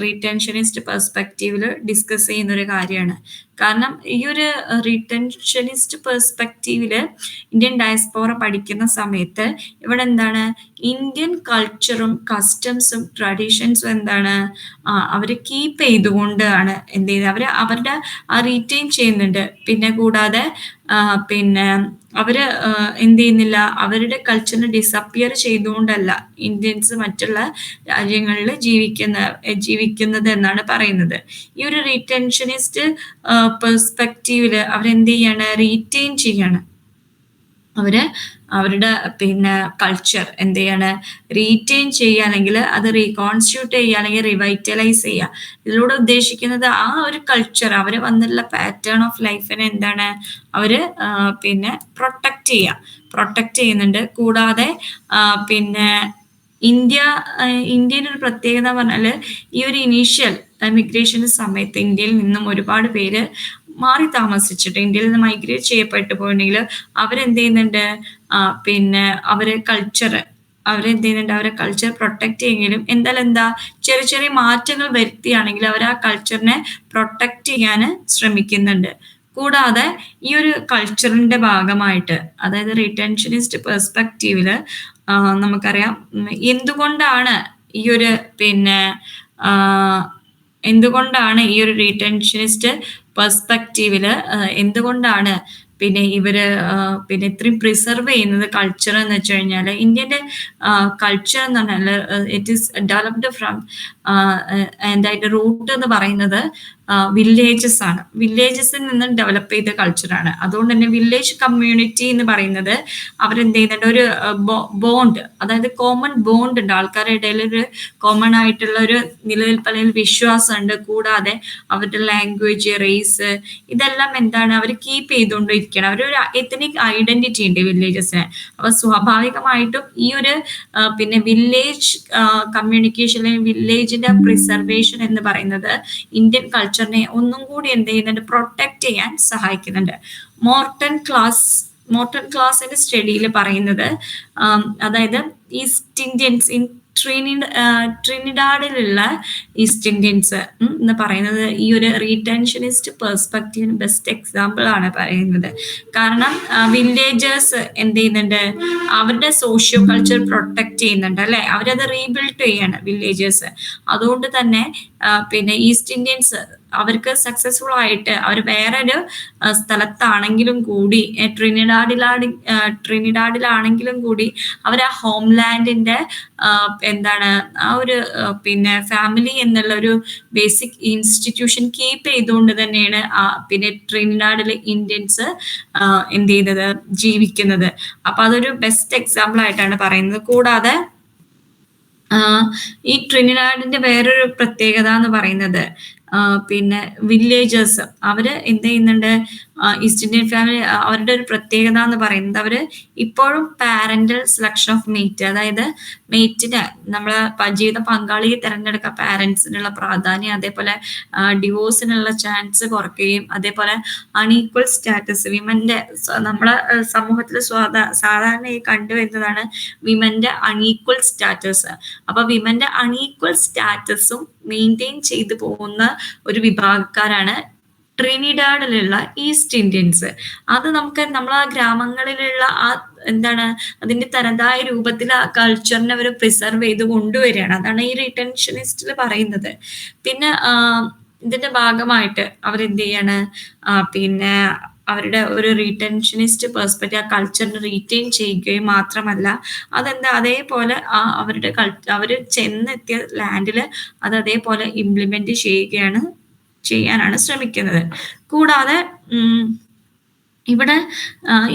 [SPEAKER 1] റീറ്റൻഷനിസ്റ്റ് പെർസ്പെക്റ്റീവിൽ ഡിസ്കസ് ചെയ്യുന്ന ഒരു കാര്യമാണ്. കാരണം ഈ ഒരു റീറ്റൻഷനിസ്റ്റ് പെർസ്പെക്റ്റീവില് ഇന്ത്യൻ ഡയസ്പോറ പഠിക്കുന്ന സമയത്ത് ഇവിടെ എന്താണ്, ഇന്ത്യൻ കൾച്ചറും കസ്റ്റംസും ട്രഡീഷൻസും എന്താണ് അവർ കീപ്പ് ചെയ്തുകൊണ്ടാണ് എന്ത് ചെയ്യുന്നത്, അവരുടെ റീറ്റെയിൻ ചെയ്യുന്നുണ്ട്. പിന്നെ കൂടാതെ പിന്നെ അവര് എന്ത് ചെയ്യുന്നില്ല, അവരുടെ ഡിസപ്പിയർ ചെയ്തുകൊണ്ടല്ല ഇന്ത്യൻസ് മറ്റുള്ള രാജ്യങ്ങളിൽ ജീവിക്കുന്നത് എന്നാണ് പറയുന്നത്. ഈ ഒരു റീറ്റൻഷനിസ്റ്റ് പെർസ്പെക്റ്റീവില് അവരെന്ത് ചെയ്യാണ്, റീറ്റെയിൻ ചെയ്യാണ്. അവരുടെ പിന്നെ കൾച്ചർ എന്ത് ചെയ്യാണ്, റീറ്റെയിൻ ചെയ്യുക, അല്ലെങ്കിൽ അത് റീകോൺസ്റ്റിറ്റ്യൂട്ട് ചെയ്യുക, അല്ലെങ്കിൽ റിവൈറ്റലൈസ് ചെയ്യുക. ഇതിലൂടെ ഉദ്ദേശിക്കുന്നത് ആ ഒരു കൾച്ചർ, അവര് വന്നിട്ടുള്ള പാറ്റേൺ ഓഫ് ലൈഫിനെ എന്താണ് അവര് പിന്നെ പ്രൊട്ടക്റ്റ് ചെയ്യുന്നുണ്ട്. കൂടാതെ പിന്നെ ഇന്ത്യയുടെ ഒരു പ്രത്യേകത പറഞ്ഞാൽ ഈ ഒരു ഇനീഷ്യൽ മിഗ്രേഷന്റെ സമയത്ത് ഇന്ത്യയിൽ നിന്നും ഒരുപാട് പേര് മാറി താമസിച്ചിട്ട് ഇന്ത്യയിൽ നിന്ന് മൈഗ്രേറ്റ് ചെയ്യപ്പെട്ടു പോയിട്ടുണ്ടെങ്കിൽ അവരെന്ത് ചെയ്യുന്നുണ്ട്, പിന്നെ അവരെ കൾച്ചർ പ്രൊട്ടക്റ്റ് ചെയ്യുമെങ്കിലും എന്താ ചെറിയ ചെറിയ മാറ്റങ്ങൾ വരുത്തിയാണെങ്കിൽ അവർ ആ കൾച്ചറിനെ പ്രൊട്ടക്റ്റ് ചെയ്യാൻ ശ്രമിക്കുന്നുണ്ട്. കൂടാതെ ഈ ഒരു കൾച്ചറിന്റെ ഭാഗമായിട്ട്, അതായത് റിറ്റൻഷനിസ്റ്റ് പെർസ്പെക്റ്റീവില് നമുക്കറിയാം എന്തുകൊണ്ടാണ് ഈ ഒരു പിന്നെ എന്തുകൊണ്ടാണ് ഈ ഒരു റീറ്റൻഷനിസ്റ്റ് പെർസ്പെക്റ്റീവില് എന്തുകൊണ്ടാണ് പിന്നെ ഇവര് പിന്നെ ഇത്രയും പ്രിസർവ് ചെയ്യുന്നത് കൾച്ചർ എന്ന് വെച്ച് കഴിഞ്ഞാൽ ഇന്ത്യന്റെ കൾച്ചർ എന്ന് പറഞ്ഞാൽ ഇറ്റ് ഈസ് ഡെവലപ്ഡ് ഫ്രം അതിന്റെ റൂട്ട് എന്ന് പറയുന്നത് വില്ലേജസ് ആണ്. വില്ലേജസിൽ നിന്ന് ഡെവലപ്പ് ചെയ്ത കൾച്ചറാണ്. അതുകൊണ്ട് തന്നെ വില്ലേജ് കമ്മ്യൂണിറ്റി എന്ന് പറയുന്നത് അവരെന്ത് ചെയ്യുന്നുണ്ട്, ഒരു ബോണ്ട്, അതായത് കോമൺ ബോണ്ട് ഉണ്ട് ആൾക്കാരുടെ ഇടയിൽ, ഒരു കോമൺ ആയിട്ടുള്ള ഒരു നിലനിൽപ്പ് അല്ലെങ്കിൽ വിശ്വാസമുണ്ട്. കൂടാതെ അവരുടെ ലാംഗ്വേജ്, റേസ്, ഇതെല്ലാം എന്താണ് അവർ കീപ്പ് ചെയ്തുകൊണ്ടിരിക്കണം. അവരൊരു എത്നിക് ഐഡന്റിറ്റി ഉണ്ട് വില്ലേജസിന്. അപ്പൊ സ്വാഭാവികമായിട്ടും ഈ ഒരു പിന്നെ വില്ലേജ് കമ്മ്യൂണിക്കേഷൻ അല്ലെങ്കിൽ വില്ലേജിന്റെ പ്രിസർവേഷൻ എന്ന് പറയുന്നത് ഇന്ത്യൻ കൾച്ചറിനെ ഒന്നും കൂടി എന്ത് ചെയ്യുന്നുണ്ട്, പ്രൊട്ടക്ട് ചെയ്യാൻ സഹായിക്കുന്നുണ്ട്. മോർട്ടൺ ക്ലാസിന്റെ സ്റ്റഡിയിൽ പറയുന്നത് അതായത് ഈസ്റ്റ് ഇന്ത്യൻസ് ട്രിനിഡാഡിലുള്ള ഈസ്റ്റ് ഇന്ത്യൻസ് എന്ന് പറയുന്നത് ഈ ഒരു റീറ്റൻഷനിസ്റ്റ് പെർസ്പെക്റ്റീവിന് ബെസ്റ്റ് എക്സാമ്പിൾ ആണ് പറയുന്നത്. കാരണം വില്ലേജേഴ്സ് എന്ത് ചെയ്യുന്നുണ്ട്, അവരുടെ സോഷ്യോ കൾച്ചർ പ്രൊട്ടക്ട് ചെയ്യുന്നുണ്ട് അല്ലെ, അവരത് റീബിൽഡ് ചെയ്യാണ് വില്ലേജേഴ്സ്. അതുകൊണ്ട് തന്നെ പിന്നെ ഈസ്റ്റ് ഇന്ത്യൻസ് അവർക്ക് സക്സസ്ഫുൾ ആയിട്ട് അവർ വേറൊരു സ്ഥലത്താണെങ്കിലും കൂടി ട്രിനിഡാഡിലാണെങ്കിലും കൂടി അവർ ആ ഹോംലാൻഡിന്റെ എന്താണ് ആ ഒരു പിന്നെ ഫാമിലി എന്നുള്ള ഒരു ബേസിക് ഇൻസ്റ്റിറ്റ്യൂഷൻ കീപ്പ് ചെയ്തുകൊണ്ട് തന്നെയാണ് പിന്നെ ട്രിനിഡാഡിലെ ഇന്ത്യൻസ് എന്ത് ചെയ്യുന്നത്, ജീവിക്കുന്നത്. അപ്പൊ അതൊരു ബെസ്റ്റ് എക്സാമ്പിൾ ആയിട്ടാണ് പറയുന്നത്. കൂടാതെ ഈ ട്രിനിഡാഡിന്റെ വേറൊരു പ്രത്യേകത എന്ന് പറയുന്നത് പിന്നെ വില്ലേജേഴ്സ് അവര് എന്ത് ചെയ്യുന്നുണ്ട്, ഈസ്റ്റ് ഇന്ത്യൻ ഫാമിലി അവരുടെ ഒരു പ്രത്യേകത എന്ന് പറയുന്നത് അവര് ഇപ്പോഴും പാരന്റൽ സെലക്ഷൻ ഓഫ് മേറ്റ്, അതായത് മേറ്റിനെ നമ്മളെ ജീവിത പങ്കാളിയെ തിരഞ്ഞെടുക്കുക പാരന്റ്സിനുള്ള പ്രാധാന്യം, അതേപോലെ ഡിവോഴ്സിനുള്ള ചാൻസ് കുറയ്ക്കുകയും, അതേപോലെ അൺഈക്വൽ സ്റ്റാറ്റസ് വിമന്റെ നമ്മളെ സമൂഹത്തിൽ സാധാരണയായി കണ്ടുവരുന്നതാണ് വിമന്റെ അൺഈക്വൽ സ്റ്റാറ്റസ്. അപ്പൊ വിമന്റെ അൺഈക്വൽ സ്റ്റാറ്റസും മെയിൻറ്റെയിൻ ചെയ്തു പോകുന്ന ഒരു വിഭാഗക്കാരാണ് ട്രിനിഡാഡിലുള്ള ഈസ്റ്റ് ഇന്ത്യൻസ്. അത് നമുക്ക് നമ്മളെ ഗ്രാമങ്ങളിലുള്ള ആ എന്താണ് അതിന്റെ തനതായ രൂപത്തിൽ ആ കൾച്ചറിനെ അവർ പ്രിസർവ് ചെയ്ത് കൊണ്ടുവരികയാണ്. അതാണ് ഈ റിട്ടൻഷനിസ്റ്റിൽ പറയുന്നത്. പിന്നെ ഇതിന്റെ ഭാഗമായിട്ട് അവരെന്ത് ചെയ്യാണ്, പിന്നെ അവരുടെ ഒരു റീറ്റൻഷനിസ്റ്റ് പെർസ്പെക്റ്റീവ് ആ കൾച്ചറിനെ റീറ്റെയിൻ ചെയ്യുകയും മാത്രമല്ല അതെന്താ അതേപോലെ അവർ ചെന്നെത്തിയ ലാൻഡിൽ അത് അതേപോലെ ഇംപ്ലിമെന്റ് ചെയ്യാനാണ് ശ്രമിക്കുന്നത്. കൂടാതെ ഇവിടെ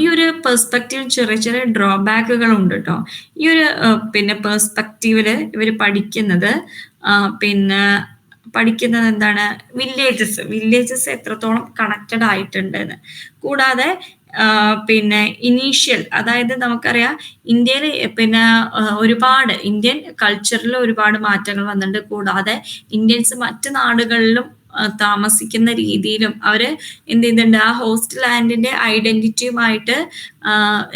[SPEAKER 1] ഈ ഒരു പെർസ്പെക്റ്റീവ് ചെറിയ ചെറിയ ഡ്രോബാക്കുകൾ ഉണ്ട് കേട്ടോ. ഈ ഒരു പിന്നെ പെർസ്പെക്റ്റീവില് ഇവർ പഠിക്കുന്നത് എന്താണ്, വില്ലേജസ് എത്രത്തോളം കണക്റ്റഡ് ആയിട്ടുണ്ടെന്ന്. കൂടാതെ പിന്നെ ഇനീഷ്യൽ, അതായത് നമുക്കറിയാം ഇന്ത്യയിൽ പിന്നെ ഒരുപാട് ഇന്ത്യൻ കൾച്ചറിൽ ഒരുപാട് മാറ്റങ്ങൾ വന്നിട്ടുണ്ട്. കൂടാതെ ഇന്ത്യൻസ് മറ്റു നാടുകളിലും താമസിക്കുന്ന രീതിയിലും അവര് എന്ത് ചെയ്യുന്നുണ്ട്, ആ ഹോസ്റ്റ് ലാൻഡിന്റെ ഐഡന്റിറ്റിയുമായിട്ട്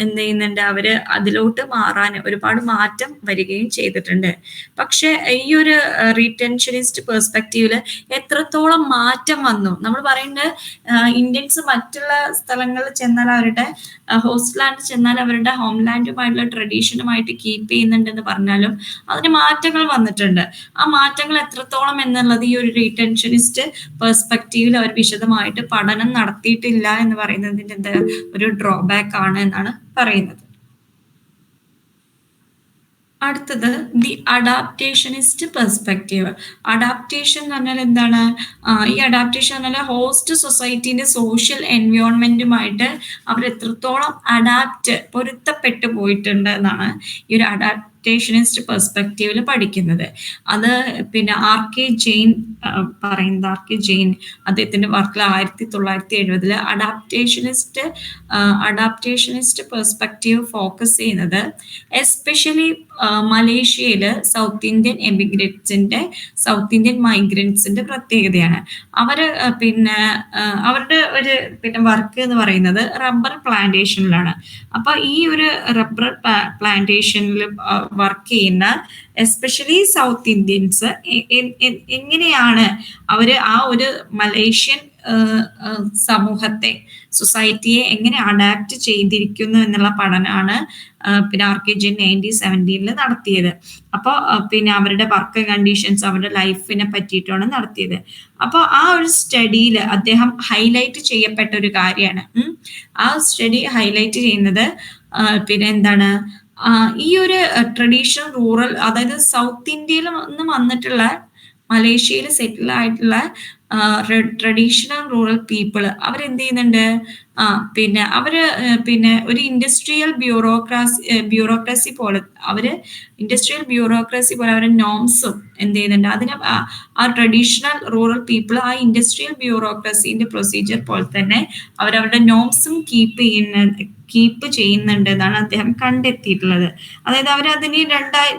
[SPEAKER 1] എന്ത് ചെയ്യുന്നുണ്ട്, അവര് അതിലോട്ട് മാറാൻ ഒരുപാട് മാറ്റം വരികയും ചെയ്തിട്ടുണ്ട്. പക്ഷെ ഈ ഒരു റീറ്റൻഷനിസ്റ്റ് പെർസ്പെക്റ്റീവില് എത്രത്തോളം മാറ്റം വന്നു നമ്മൾ പറയുന്നത്, ഇന്ത്യൻസ് മറ്റുള്ള സ്ഥലങ്ങളിൽ ചെന്നാൽ അവരുടെ ഹോസ്റ്റ് ലാൻഡ് ചെന്നാൽ അവരുടെ ഹോം ലാൻഡുമായിട്ടുള്ള ട്രഡീഷനുമായിട്ട് കീപ്പ് ചെയ്യുന്നുണ്ടെന്ന് പറഞ്ഞാലും അതിന് മാറ്റങ്ങൾ വന്നിട്ടുണ്ട്. ആ മാറ്റങ്ങൾ എത്രത്തോളം എന്നുള്ളത് ഈ ഒരു റീറ്റൻഷനിസ്റ്റ് പെർസ്പെക്റ്റീവിൽ അവർ വിശദമായിട്ട് പഠനം നടത്തിയിട്ടില്ല എന്ന് പറയുന്നതിന്റെ ഒരു ഡ്രോബാക്ക് ആണ് എന്നാണ് പറയുന്നത്. അടുത്തത് ദി അഡാപ്റ്റേഷനിസ്റ്റ് പെർസ്പെക്റ്റീവ്. അഡാപ്റ്റേഷൻ എന്ന് പറഞ്ഞാൽ എന്താണ്, ഈ അഡാപ്റ്റേഷൻ എന്ന് പറഞ്ഞാൽ ഹോസ്റ്റ് സൊസൈറ്റിന്റെ സോഷ്യൽ എൻവയോൺമെന്റുമായിട്ട് അവർ എത്രത്തോളം പൊരുത്തപ്പെട്ടു പോയിട്ടുണ്ട് എന്നാണ് ഈ ഒരു അഡാപ്റ്റേഷനിസ്റ്റ് പെർസ്പെക്റ്റീവിൽ പഠിക്കുന്നത്. അത് പിന്നെ ആർ കെ ജെയിൻ അദ്ദേഹത്തിന്റെ വർക്കിൽ 1970 അഡാപ്റ്റേഷനിസ്റ്റ് പെർസ്പെക്റ്റീവ് ഫോക്കസ് ചെയ്യുന്നത് എസ്പെഷ്യലി മലേഷ്യയില് സൗത്ത് ഇന്ത്യൻ മൈഗ്രൻസിന്റെ പ്രത്യേകതയാണ്. അവരുടെ ഒരു വർക്ക് എന്ന് പറയുന്നത് റബ്ബർ പ്ലാന്റേഷനിലാണ്. അപ്പൊ ഈ ഒരു റബ്ബർ പ്ലാന്റേഷനിൽ വർക്ക് ചെയ്യുന്ന എസ്പെഷ്യലി സൗത്ത് ഇന്ത്യൻസ് എങ്ങനെയാണ് അവര് ആ ഒരു മലേഷ്യൻ സൊസൈറ്റിയെ എങ്ങനെ അഡാപ്റ്റ് ചെയ്തിരിക്കുന്നു എന്നുള്ള പഠനമാണ് പിന്നെ ആർക്കിജെ 1917 നടത്തിയത്. അപ്പോൾ പിന്നെ അവരുടെ വർക്ക് കണ്ടീഷൻസ്, അവരുടെ ലൈഫിനെ പറ്റിയിട്ടാണ് നടത്തിയത്. അപ്പോൾ ആ ഒരു സ്റ്റഡിയിൽ അദ്ദേഹം ഹൈലൈറ്റ് ചെയ്യപ്പെട്ട ഒരു കാര്യമാണ്. ആ സ്റ്റഡി ഹൈലൈറ്റ് ചെയ്യുന്നത് പിന്നെ എന്താണ്, ഈ ഒരു ട്രഡീഷണൽ റൂറൽ, അതായത് സൗത്ത് ഇന്ത്യയിൽ നിന്ന് വന്നിട്ടുള്ള മലേഷ്യയിൽ സെറ്റിൽ ആയിട്ടുള്ള ട്രഡീഷണൽ റൂറൽ പീപ്പിൾ അവരെന്ത് ചെയ്യുന്നുണ്ട്, പിന്നെ അവര് പിന്നെ ഒരു ബ്യൂറോക്രസി പോലെ അവര് ഇൻഡസ്ട്രിയൽ ബ്യൂറോക്രസി പോലെ അവരുടെ നോംസും എന്ത് ചെയ്യുന്നുണ്ട്, അതിന് ആ ട്രഡീഷണൽ റൂറൽ പീപ്പിൾ ആ ഇൻഡസ്ട്രിയൽ ബ്യൂറോക്രസിന്റെ പ്രൊസീജിയർ പോലെ തന്നെ അവരവരുടെ നോംസും കീപ്പ് ചെയ്യുന്നുണ്ട് എന്നാണ് അദ്ദേഹം കണ്ടെത്തിയിട്ടുള്ളത്. അതായത് അവരതിന്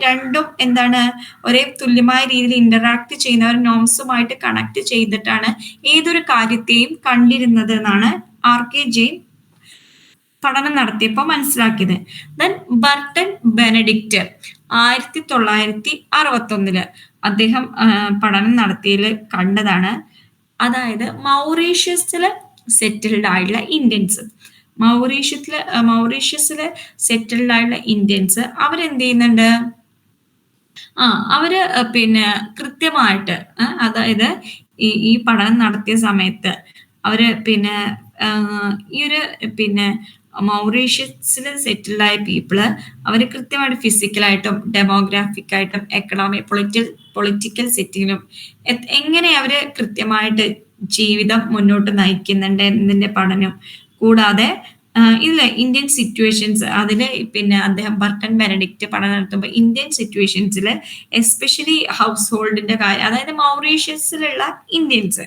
[SPEAKER 1] രണ്ടും എന്താണ്, ഒരേ തുല്യമായ രീതിയിൽ ഇന്ററാക്ട് ചെയ്യുന്ന ഒരു നോംസുമായിട്ട് കണക്ട് ചെയ്തിട്ടാണ് ഏതൊരു കാര്യത്തെയും കണ്ടിരുന്നത് എന്നാണ് ആർ.കെ. ജെയിൻ പഠനം നടത്തിയപ്പോൾ മനസ്സിലാക്കിയത്. ദെൻ ബർട്ടൺ ബെനഡിക്റ്റ് 1961 അദ്ദേഹം പഠനം നടത്തിയതിൽ കണ്ടതാണ്, അതായത് മൗറീഷ്യസില് സെറ്റിൽഡ് ആയിട്ടുള്ള ഇന്ത്യൻസ്, മൗറീഷ്യസില് സെറ്റിൽഡ് ആയിട്ടുള്ള ഇന്ത്യൻസ് അവരെന്ത് ചെയ്യുന്നുണ്ട്, അവര് പിന്നെ കൃത്യമായിട്ട് അതായത് ഈ പഠനം നടത്തിയ സമയത്ത് അവര് പിന്നെ ഈ ഒരു പിന്നെ മൗറീഷ്യസിൽ സെറ്റിൽഡ് ആയ പീപ്പിള് അവർ കൃത്യമായിട്ട് ഫിസിക്കലായിട്ടും ഡെമോഗ്രാഫിക് ആയിട്ടും പൊളിറ്റിക്കൽ സെറ്റിങ്ങിലും എങ്ങനെ അവര് കൃത്യമായിട്ട് ജീവിതം മുന്നോട്ട് നയിക്കുന്നുണ്ട് എന്നതിന്റെ പഠനം കൂടാതെ ഇതില് ഇന്ത്യൻ സിറ്റുവേഷൻസ് അതില് പിന്നെ അദ്ദേഹം ബർട്ടൺ ബെനഡിക്റ്റ് പഠനം നടത്തുമ്പോൾ ഇന്ത്യൻ സിറ്റുവേഷൻസിൽ എസ്പെഷ്യലി ഹൗസ് ഹോൾഡിന്റെ കാര്യം, അതായത് മൗറീഷ്യസിലുള്ള ഇന്ത്യൻസ്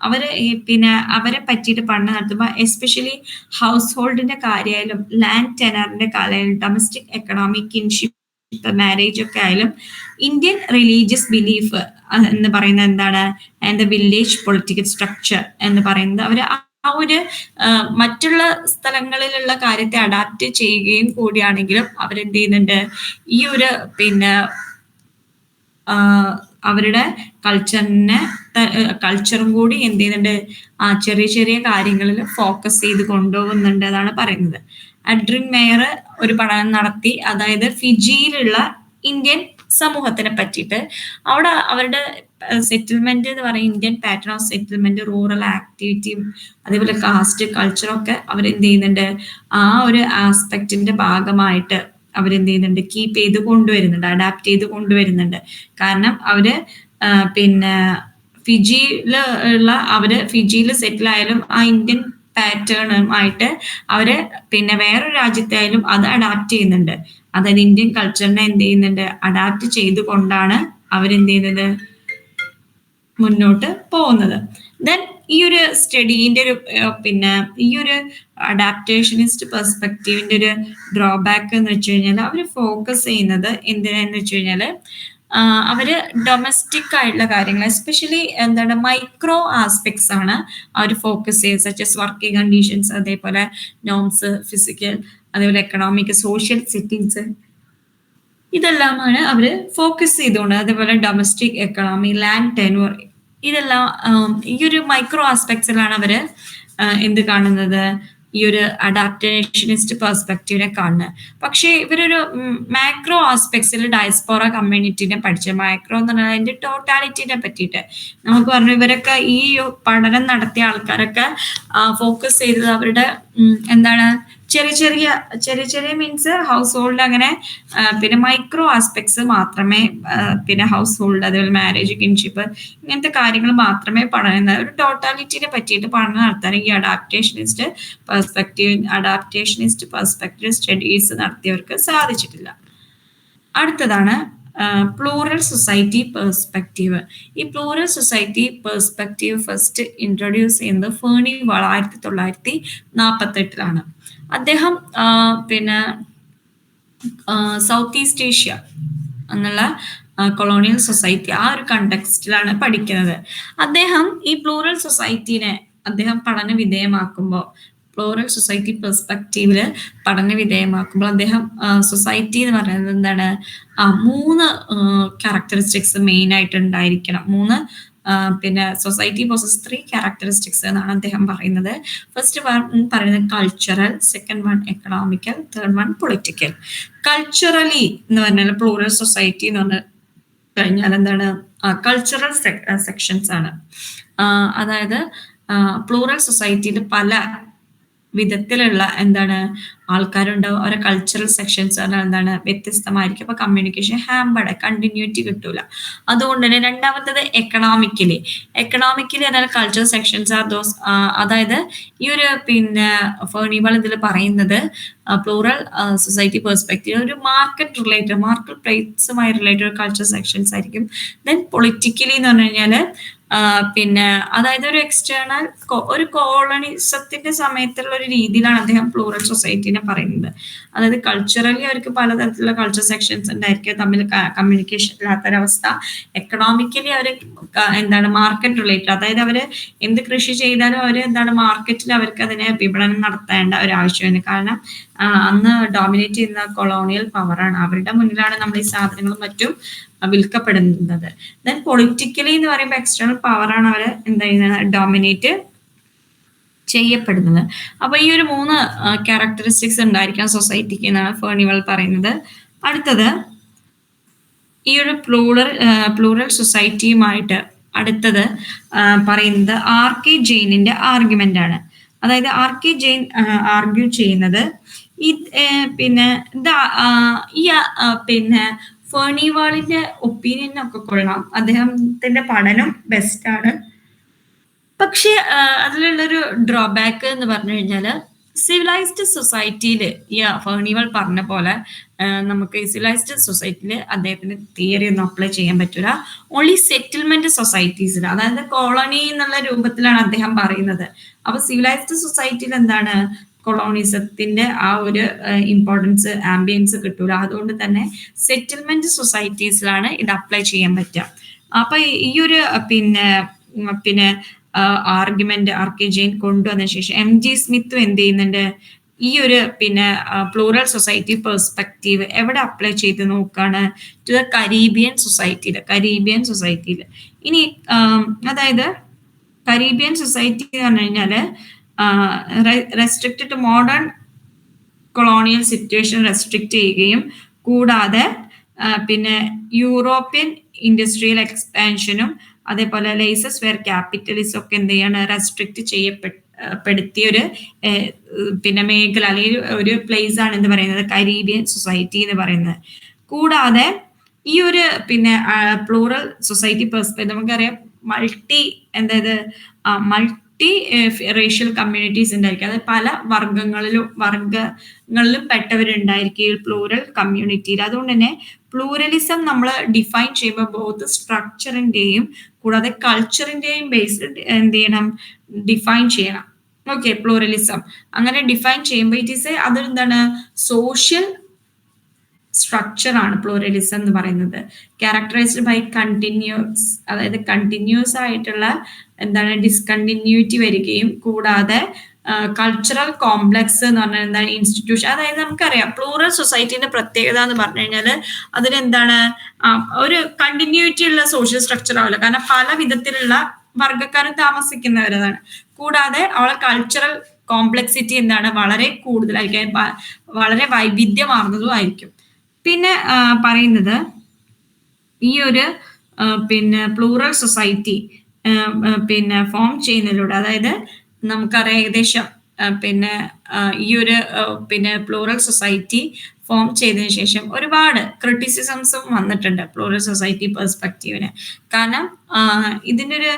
[SPEAKER 1] അവര് പിന്നെ അവരെ പറ്റിയിട്ട് പഠനം നടത്തുമ്പോൾ എസ്പെഷ്യലി ഹൗസ് ഹോൾഡിന്റെ കാര്യമായാലും ലാൻഡ് ടെനറിന്റെ കാര്യമായാലും ഡൊമസ്റ്റിക് എക്കണോമി കിൻഷിപ്പ് മാരേജ് ഒക്കെ ആയാലും ഇന്ത്യൻ റിലീജിയസ് ബിലീഫ് എന്ന് പറയുന്നത് എന്താണ്, and the village political structure എന്ന് പറയുന്നത് അവർ ആ ഒരു മറ്റുള്ള സ്ഥലങ്ങളിലുള്ള കാര്യത്തെ അഡാപ്റ്റ് ചെയ്യുകയും കൂടിയാണെങ്കിലും അവരെന്ത് ചെയ്യുന്നുണ്ട്, ഈ ഒരു പിന്നെ അവരുടെ കൾച്ചറും കൂടി എന്ത് ചെയ്യുന്നുണ്ട്, ചെറിയ ചെറിയ കാര്യങ്ങളിൽ ഫോക്കസ് ചെയ്ത് കൊണ്ടുപോകുന്നുണ്ട് എന്നാണ് പറയുന്നത്. അഡ്രിൻ മേയർ ഒരു പഠനം നടത്തി, അതായത് ഫിജിയിലുള്ള ഇന്ത്യൻ സമൂഹത്തിനെ പറ്റിയിട്ട്. അവിടെ അവരുടെ സെറ്റിൽമെന്റ് എന്ന് പറയുന്നത് Indian pattern of settlement, rural ആക്ടിവിറ്റിയും അതേപോലെ കാസ്റ്റ് കൾച്ചറൊക്കെ അവരെന്ത് ചെയ്യുന്നുണ്ട്, ആ ഒരു ആസ്പെക്റ്റിന്റെ ഭാഗമായിട്ട് അവരെന്ത് ചെയ്യുന്നുണ്ട്, കീപ്പ് ചെയ്ത് കൊണ്ടുവരുന്നുണ്ട്, അഡാപ്റ്റ് ചെയ്ത് കൊണ്ടുവരുന്നുണ്ട്. കാരണം അവര് പിന്നെ ഫിജിയിൽ സെറ്റിൽ ആയാലും ആ ഇന്ത്യൻ പാറ്റേണുമായിട്ട് അവര് പിന്നെ വേറൊരു രാജ്യത്തായാലും അത് അഡാപ്റ്റ് ചെയ്യുന്നുണ്ട്. അതായത് ഇന്ത്യൻ കൾച്ചറിനെ എന്ത് ചെയ്യുന്നുണ്ട്, അഡാപ്റ്റ് ചെയ്തുകൊണ്ടാണ് അവരെന്ത് ചെയ്യുന്നത്, മുന്നോട്ട് പോകുന്നത്. ദെൻ ഈ ഒരു സ്റ്റഡീന്റെ ഒരു പിന്നെ ഈ ഒരു അഡാപ്റ്റേഷനിസ്റ്റ് പെർസ്പെക്റ്റീവിന്റെ ഒരു ഡ്രോബാക്ക് എന്ന് വെച്ച് കഴിഞ്ഞാൽ അവർ ഫോക്കസ് ചെയ്യുന്നത് എന്തിനാന്ന് വെച്ച് കഴിഞ്ഞാല് അവര് ഡൊമസ്റ്റിക് ആയിട്ടുള്ള കാര്യങ്ങൾ, എസ്പെഷ്യലി എന്താണ് മൈക്രോ ആസ്പെക്ട്സ് ആണ് അവർ ഫോക്കസ് ചെയ്യുന്നത്, സച്ച് വർക്കിംഗ് കണ്ടീഷൻസ്, അതേപോലെ നോംസ്, ഫിസിക്കൽ, അതേപോലെ എക്കണോമിക്, സോഷ്യൽ സെറ്റിങ്സ്, ഇതെല്ലാമാണ് അവര് ഫോക്കസ് ചെയ്തുകൊണ്ട്. അതേപോലെ ഡൊമസ്റ്റിക് എക്കണോമി, ലാൻഡ് ടെനുവർ, ഇതെല്ലാം ഈ ഒരു മൈക്രോ ആസ്പെക്ട്സിലാണ് അവര് എന്ത് കാണുന്നത്, ഈ ഒരു അഡാപ്റ്റേഷനിസ്റ്റ് പെർസ്പെക്റ്റീവിനെ കാണുന്നത്. പക്ഷേ ഇവരൊരു മാക്രോ ആസ്പെക്ട്സിൽ ഡയസ്പോറ കമ്മ്യൂണിറ്റിനെ പഠിച്ച, മാക്രോ എന്ന് പറഞ്ഞാൽ അതിന്റെ ടോട്ടാലിറ്റിനെ പറ്റിയിട്ട് നമുക്ക് പറഞ്ഞു. ഇവരൊക്കെ ഈ പഠനം നടത്തിയ ആൾക്കാരൊക്കെ ഫോക്കസ് ചെയ്തത് അവരുടെ എന്താണ് ചെറിയ മീൻസ് ഹൗസ് ഹോൾഡ്, അങ്ങനെ പിന്നെ മൈക്രോ ആസ്പെക്ട്സ് മാത്രമേ പിന്നെ ഹൗസ് ഹോൾഡ്, അതേപോലെ മാരേജ്, കിൻഷിപ്പ്, ഇങ്ങനത്തെ കാര്യങ്ങൾ മാത്രമേ പഠനം, ഒരു ടോട്ടാലിറ്റിനെ പറ്റിയിട്ട് പഠനം നടത്താൻ ഈ അഡാപ്റ്റേഷനിസ്റ്റ് പെർസ്പെക്റ്റീവ് സ്റ്റഡീസ് നടത്തിയവർക്ക് സാധിച്ചിട്ടില്ല. അടുത്തതാണ് പ്ലൂറൽ സൊസൈറ്റി പെർസ്പെക്റ്റീവ്. ഈ plural society perspective first introduce ചെയ്യുന്നത് ഫേണി വാൾ 1948 അദ്ദേഹം പിന്നെ സൗത്ത് ഈസ്റ്റ് ഏഷ്യ എന്നുള്ള കൊളോണിയൽ സൊസൈറ്റി ആ ഒരു കണ്ടെക്സ്റ്റിലാണ് പഠിക്കുന്നത്. അദ്ദേഹം ഈ പ്ലൂറൽ സൊസൈറ്റീനെ അദ്ദേഹം പഠന വിധേയമാക്കുമ്പോൾ, പ്ലൂറൽ സൊസൈറ്റി പെർസ്പെക്റ്റീവില് പഠന വിധേയമാക്കുമ്പോൾ അദ്ദേഹം സൊസൈറ്റി എന്ന് പറയുന്നത് എന്താണ്, 3 ക്യാരക്ടറിസ്റ്റിക്സ് മെയിൻ ആയിട്ട് ഉണ്ടായിരിക്കണം, 3 പിന്നെ സൊസൈറ്റി പോസസ് 3 ക്യാരക്ടറിസ്റ്റിക്സ് എന്നാണ് അദ്ദേഹം പറയുന്നത്. ഫസ്റ്റ് വൺ പറയുന്നത് cultural, second one economical, third one political. Culturally എന്ന് പറഞ്ഞാൽ പ്ലൂറൽ സൊസൈറ്റി എന്ന് പറഞ്ഞാൽ കഴിഞ്ഞാൽ എന്താണ് കൾച്ചറൽ സെക്ഷൻസ് ആണ്. അതായത് പ്ലൂറൽ സൊസൈറ്റിയിൽ പല വിധത്തിലുള്ള എന്താണ് ആൾക്കാരുണ്ടാവും. അവരെ കൾച്ചറൽ സെക്ഷൻസ് എന്താണ് വ്യത്യസ്തമായിരിക്കും. അപ്പൊ കമ്മ്യൂണിക്കേഷൻ ഹാമ്പേർഡ്, കണ്ടിന്യൂറ്റി കിട്ടൂല. അതുകൊണ്ട് തന്നെ രണ്ടാമത്തത് എക്കണോമിക്കലി എന്നാൽ കൾച്ചറൽ സെക്ഷൻസ് ആർ ദോസ്, അതായത് ഈ ഒരു പിന്നെ ഫേണിവാൾ ഇതിൽ പറയുന്നത് പ്ലൂറൽ സൊസൈറ്റി പെർസ്പെക്റ്റീവ് ഒരു മാർക്കറ്റ് പ്ലേസുമായി റിലേറ്റഡ് കൾച്ചറൽ സെക്ഷൻസ് ആയിരിക്കും. ദെൻ പൊളിറ്റിക്കലി എന്ന് പറഞ്ഞു കഴിഞ്ഞാൽ പിന്നെ അതായത് ഒരു എക്സ്റ്റേണൽ ഒരു കോളണിസത്തിന്റെ സമയത്തുള്ള ഒരു രീതിയിലാണ് അദ്ദേഹം പ്ലൂറൽ സൊസൈറ്റിനെ പറയുന്നത്. അതായത് കൾച്ചറലി അവർക്ക് പലതരത്തിലുള്ള കൾച്ചർ സെക്ഷൻസ് ഉണ്ടായിരിക്കും, തമ്മിൽ കമ്മ്യൂണിക്കേഷൻ ഇല്ലാത്തൊരവസ്ഥ. എക്കണോമിക്കലി അവർ എന്താണ് മാർക്കറ്റ് റിലേറ്റഡ്, അതായത് അവര് എന്ത് കൃഷി ചെയ്താലും അവർ എന്താണ് മാർക്കറ്റിൽ അവർക്ക് അതിനെ വിപണനം നടത്തേണ്ട ഒരു ആവശ്യമാണ്. കാരണം അന്ന് ഡോമിനേറ്റ് ചെയ്യുന്ന കൊളോണിയൽ പവറാണ്, അവരുടെ മുന്നിലാണ് നമ്മൾ ഈ സാധനങ്ങളും മറ്റും വിൽക്കപ്പെടുന്നത്. ദെൻ പൊളിറ്റിക്കലി എന്ന് പറയുമ്പോൾ എക്സ്റ്റേണൽ പവറാണ് അവര് എന്താ ചെയ്യുന്നത് ഡോമിനേറ്റ് ചെയ്യപ്പെടുന്നത്. അപ്പൊ ഈ ഒരു 3 ക്യാരക്ടറിസ്റ്റിക്സ് ഉണ്ടായിരിക്കാം സൊസൈറ്റിക്ക് എന്നാണ് ഫേണിവാൾ പറയുന്നത്. അടുത്തത് ഈ ഒരു പ്ലൂറൽ സൊസൈറ്റിയുമായിട്ട് അടുത്തത് പറയുന്നത് R.K. ജെയിനിന്റെ ആർഗ്യുമെന്റ് ആണ്. അതായത് R.K. ജെയിൻ ആർഗ്യൂ ചെയ്യുന്നത് ഈ പിന്നെ ഫേണിവാളിന്റെ ഒപ്പീനിയൻ ഒക്കെ കൊള്ളാം, അദ്ദേഹത്തിന്റെ പഠനം ബെസ്റ്റ് ആണ്. പക്ഷെ അതിലുള്ളൊരു ഡ്രോബാക്ക് എന്ന് പറഞ്ഞു കഴിഞ്ഞാൽ സിവിലൈസ്ഡ് സൊസൈറ്റിയിൽ ഈ ഫേണിവാൾ പറഞ്ഞ പോലെ നമുക്ക് സിവിലൈസ്ഡ് സൊസൈറ്റിയിൽ അദ്ദേഹത്തിന്റെ തിയറി ഒന്നും അപ്ലൈ ചെയ്യാൻ പറ്റില്ല. ഓൺലി സെറ്റിൽമെന്റ് സൊസൈറ്റീസിൽ, അതായത് കോളനി എന്നുള്ള രൂപത്തിലാണ് അദ്ദേഹം പറയുന്നത്. അപ്പൊ സിവിലൈസ്ഡ് സൊസൈറ്റിയിൽ എന്താണ് കൊളോണിസത്തിന്റെ ആ ഒരു ഇമ്പോർട്ടൻസ് ആംബിയൻസ് കിട്ടൂല. അതുകൊണ്ട് തന്നെ സെറ്റിൽമെന്റ് സൊസൈറ്റീസിലാണ് ഇത് അപ്ലൈ ചെയ്യാൻ പറ്റുക. അപ്പൊ ഈ ഒരു പിന്നെ ആർഗ്യുമെന്റ് R.K. ജെയിൻ കൊണ്ടുവന്ന ശേഷം M.G. സ്മിത്തും എന്ത് ചെയ്യുന്നുണ്ട്, ഈ ഒരു പ്ലൂറൽ സൊസൈറ്റി പെർസ്പെക്റ്റീവ് എവിടെ അപ്ലൈ ചെയ്ത് നോക്കാണ് ടു ദ കരീബിയൻ സൊസൈറ്റിയിൽ. ഇനി അതായത് കരീബിയൻ സൊസൈറ്റി എന്ന് പറഞ്ഞു കഴിഞ്ഞാല് restricted to modern colonial situation restrict ചെയ്യുകയും കൂടാതെ പിന്നെ യൂറോപ്യൻ ഇൻഡസ്ട്രിയൽ എക്സ്പാൻഷനും അതേപോലെ ലേസസ് വെയർ ക്യാപിറ്റലിസം ഒക്കെ എന്ത് ചെയ്യാണ് റെസ്ട്രിക്റ്റ് ചെയ്യപ്പെടുത്തിയ ഒരു മേഖല അല്ലെങ്കിൽ ഒരു പ്ലേസ് ആണ് എന്ന് പറയുന്നത് കരീബിയൻ സൊസൈറ്റി എന്ന് പറയുന്നത്. കൂടാതെ ഈ ഒരു പ്ലൂറൽ സൊസൈറ്റി പെർസ്പെക്റ്റീവ് നമുക്കറിയാം മൾട്ടി റേഷ്യൽ കമ്മ്യൂണിറ്റീസ് ഉണ്ടായിരിക്കും, അതായത് പല വർഗങ്ങളിലും പെട്ടവരുണ്ടായിരിക്കും ഈ പ്ലൂറൽ കമ്മ്യൂണിറ്റിയിൽ. അതുകൊണ്ട് തന്നെ പ്ലൂറലിസം നമ്മൾ ഡിഫൈൻ ചെയ്യുമ്പോൾ ബോത്ത് സ്ട്രക്ചറിന്റെയും കൂടാതെ കൾച്ചറിന്റെയും ബേസ്ഡ് എന്ത് ചെയ്യണം ഡിഫൈൻ ചെയ്യണം. ഓക്കെ, പ്ലൂറലിസം അങ്ങനെ ഡിഫൈൻ ചെയ്യുമ്പോൾ അതെന്താണ് സോഷ്യൽ സ്ട്രക്ചർ ആണ് പ്ലൂറലിസം എന്ന് പറയുന്നത്. ക്യാരക്ടറൈസ്ഡ് ബൈ അതായത് കണ്ടിന്യൂസ് ആയിട്ടുള്ള ഡിസ്കണ്ടിന്യൂറ്റി വരികയും കൂടാതെ കൾച്ചറൽ കോംപ്ലക്സ് എന്ന് പറഞ്ഞാൽ എന്താണ് ഇൻസ്റ്റിറ്റ്യൂഷൻ. അതായത് നമുക്കറിയാം പ്ലൂറൽ സൊസൈറ്റിന്റെ പ്രത്യേകത എന്ന് പറഞ്ഞു കഴിഞ്ഞാൽ അതിനെന്താണ് ഒരു കണ്ടിന്യൂറ്റി ഉള്ള സോഷ്യൽ സ്ട്രക്ചർ ആവില്ല, കാരണം പല വിധത്തിലുള്ള വർഗ്ഗക്കാരും താമസിക്കുന്നവരതാണ്. കൂടാതെ അവളെ കൾച്ചറൽ കോംപ്ലക്സിറ്റി വളരെ കൂടുതലായിരിക്കും, വളരെ വൈവിധ്യമാർന്നതും ആയിരിക്കും. പിന്നെ പറയുന്നത് ഈ ഒരു പ്ലൂറൽ സൊസൈറ്റി ഫോം ചെയ്യുന്നതിലൂടെ, അതായത് നമുക്കറിയാം ഏകദേശം ഈ ഒരു പ്ലൂറൽ സൊസൈറ്റി ഫോം ചെയ്തതിനു ശേഷം ഒരുപാട് ക്രിറ്റിസിസംസും വന്നിട്ടുണ്ട് പ്ലൂറൽ സൊസൈറ്റി പെർസ്പെക്റ്റീവിന്. കാരണം ഇതിൻ്റെ ഒരു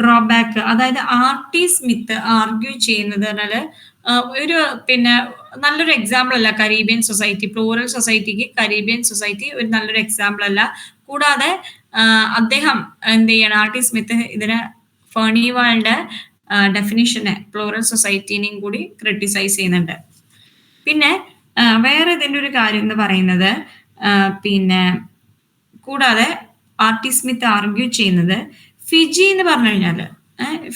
[SPEAKER 1] ഡ്രോബാക്ക്, അതായത് R.T. സ്മിത്ത് ആർഗ്യൂ ചെയ്യുന്നത് പറഞ്ഞാല് ഒരു നല്ലൊരു എക്സാമ്പിൾ അല്ല കരീബിയൻ സൊസൈറ്റി. പ്ലൂറൽ സൊസൈറ്റിക്ക് കരീബിയൻ സൊസൈറ്റി ഒരു നല്ലൊരു എക്സാമ്പിൾ അല്ല. കൂടാതെ അദ്ദേഹം എന്ത് ചെയ്യണം, R.T. സ്മിത്ത് ഇതിനെ ഫേണിവാളിന്റെ ഡെഫിനിഷനെ പ്ലൂറൽ സൊസൈറ്റീനെയും കൂടി ക്രിട്ടിസൈസ് ചെയ്യുന്നുണ്ട്. പിന്നെ വേറെ ഇതിൻ്റെ ഒരു കാര്യം എന്ന് പറയുന്നത് കൂടാതെ R.T. സ്മിത്ത് ആർഗ്യൂ ചെയ്യുന്നത് ഫിജി എന്ന് പറഞ്ഞു കഴിഞ്ഞാല്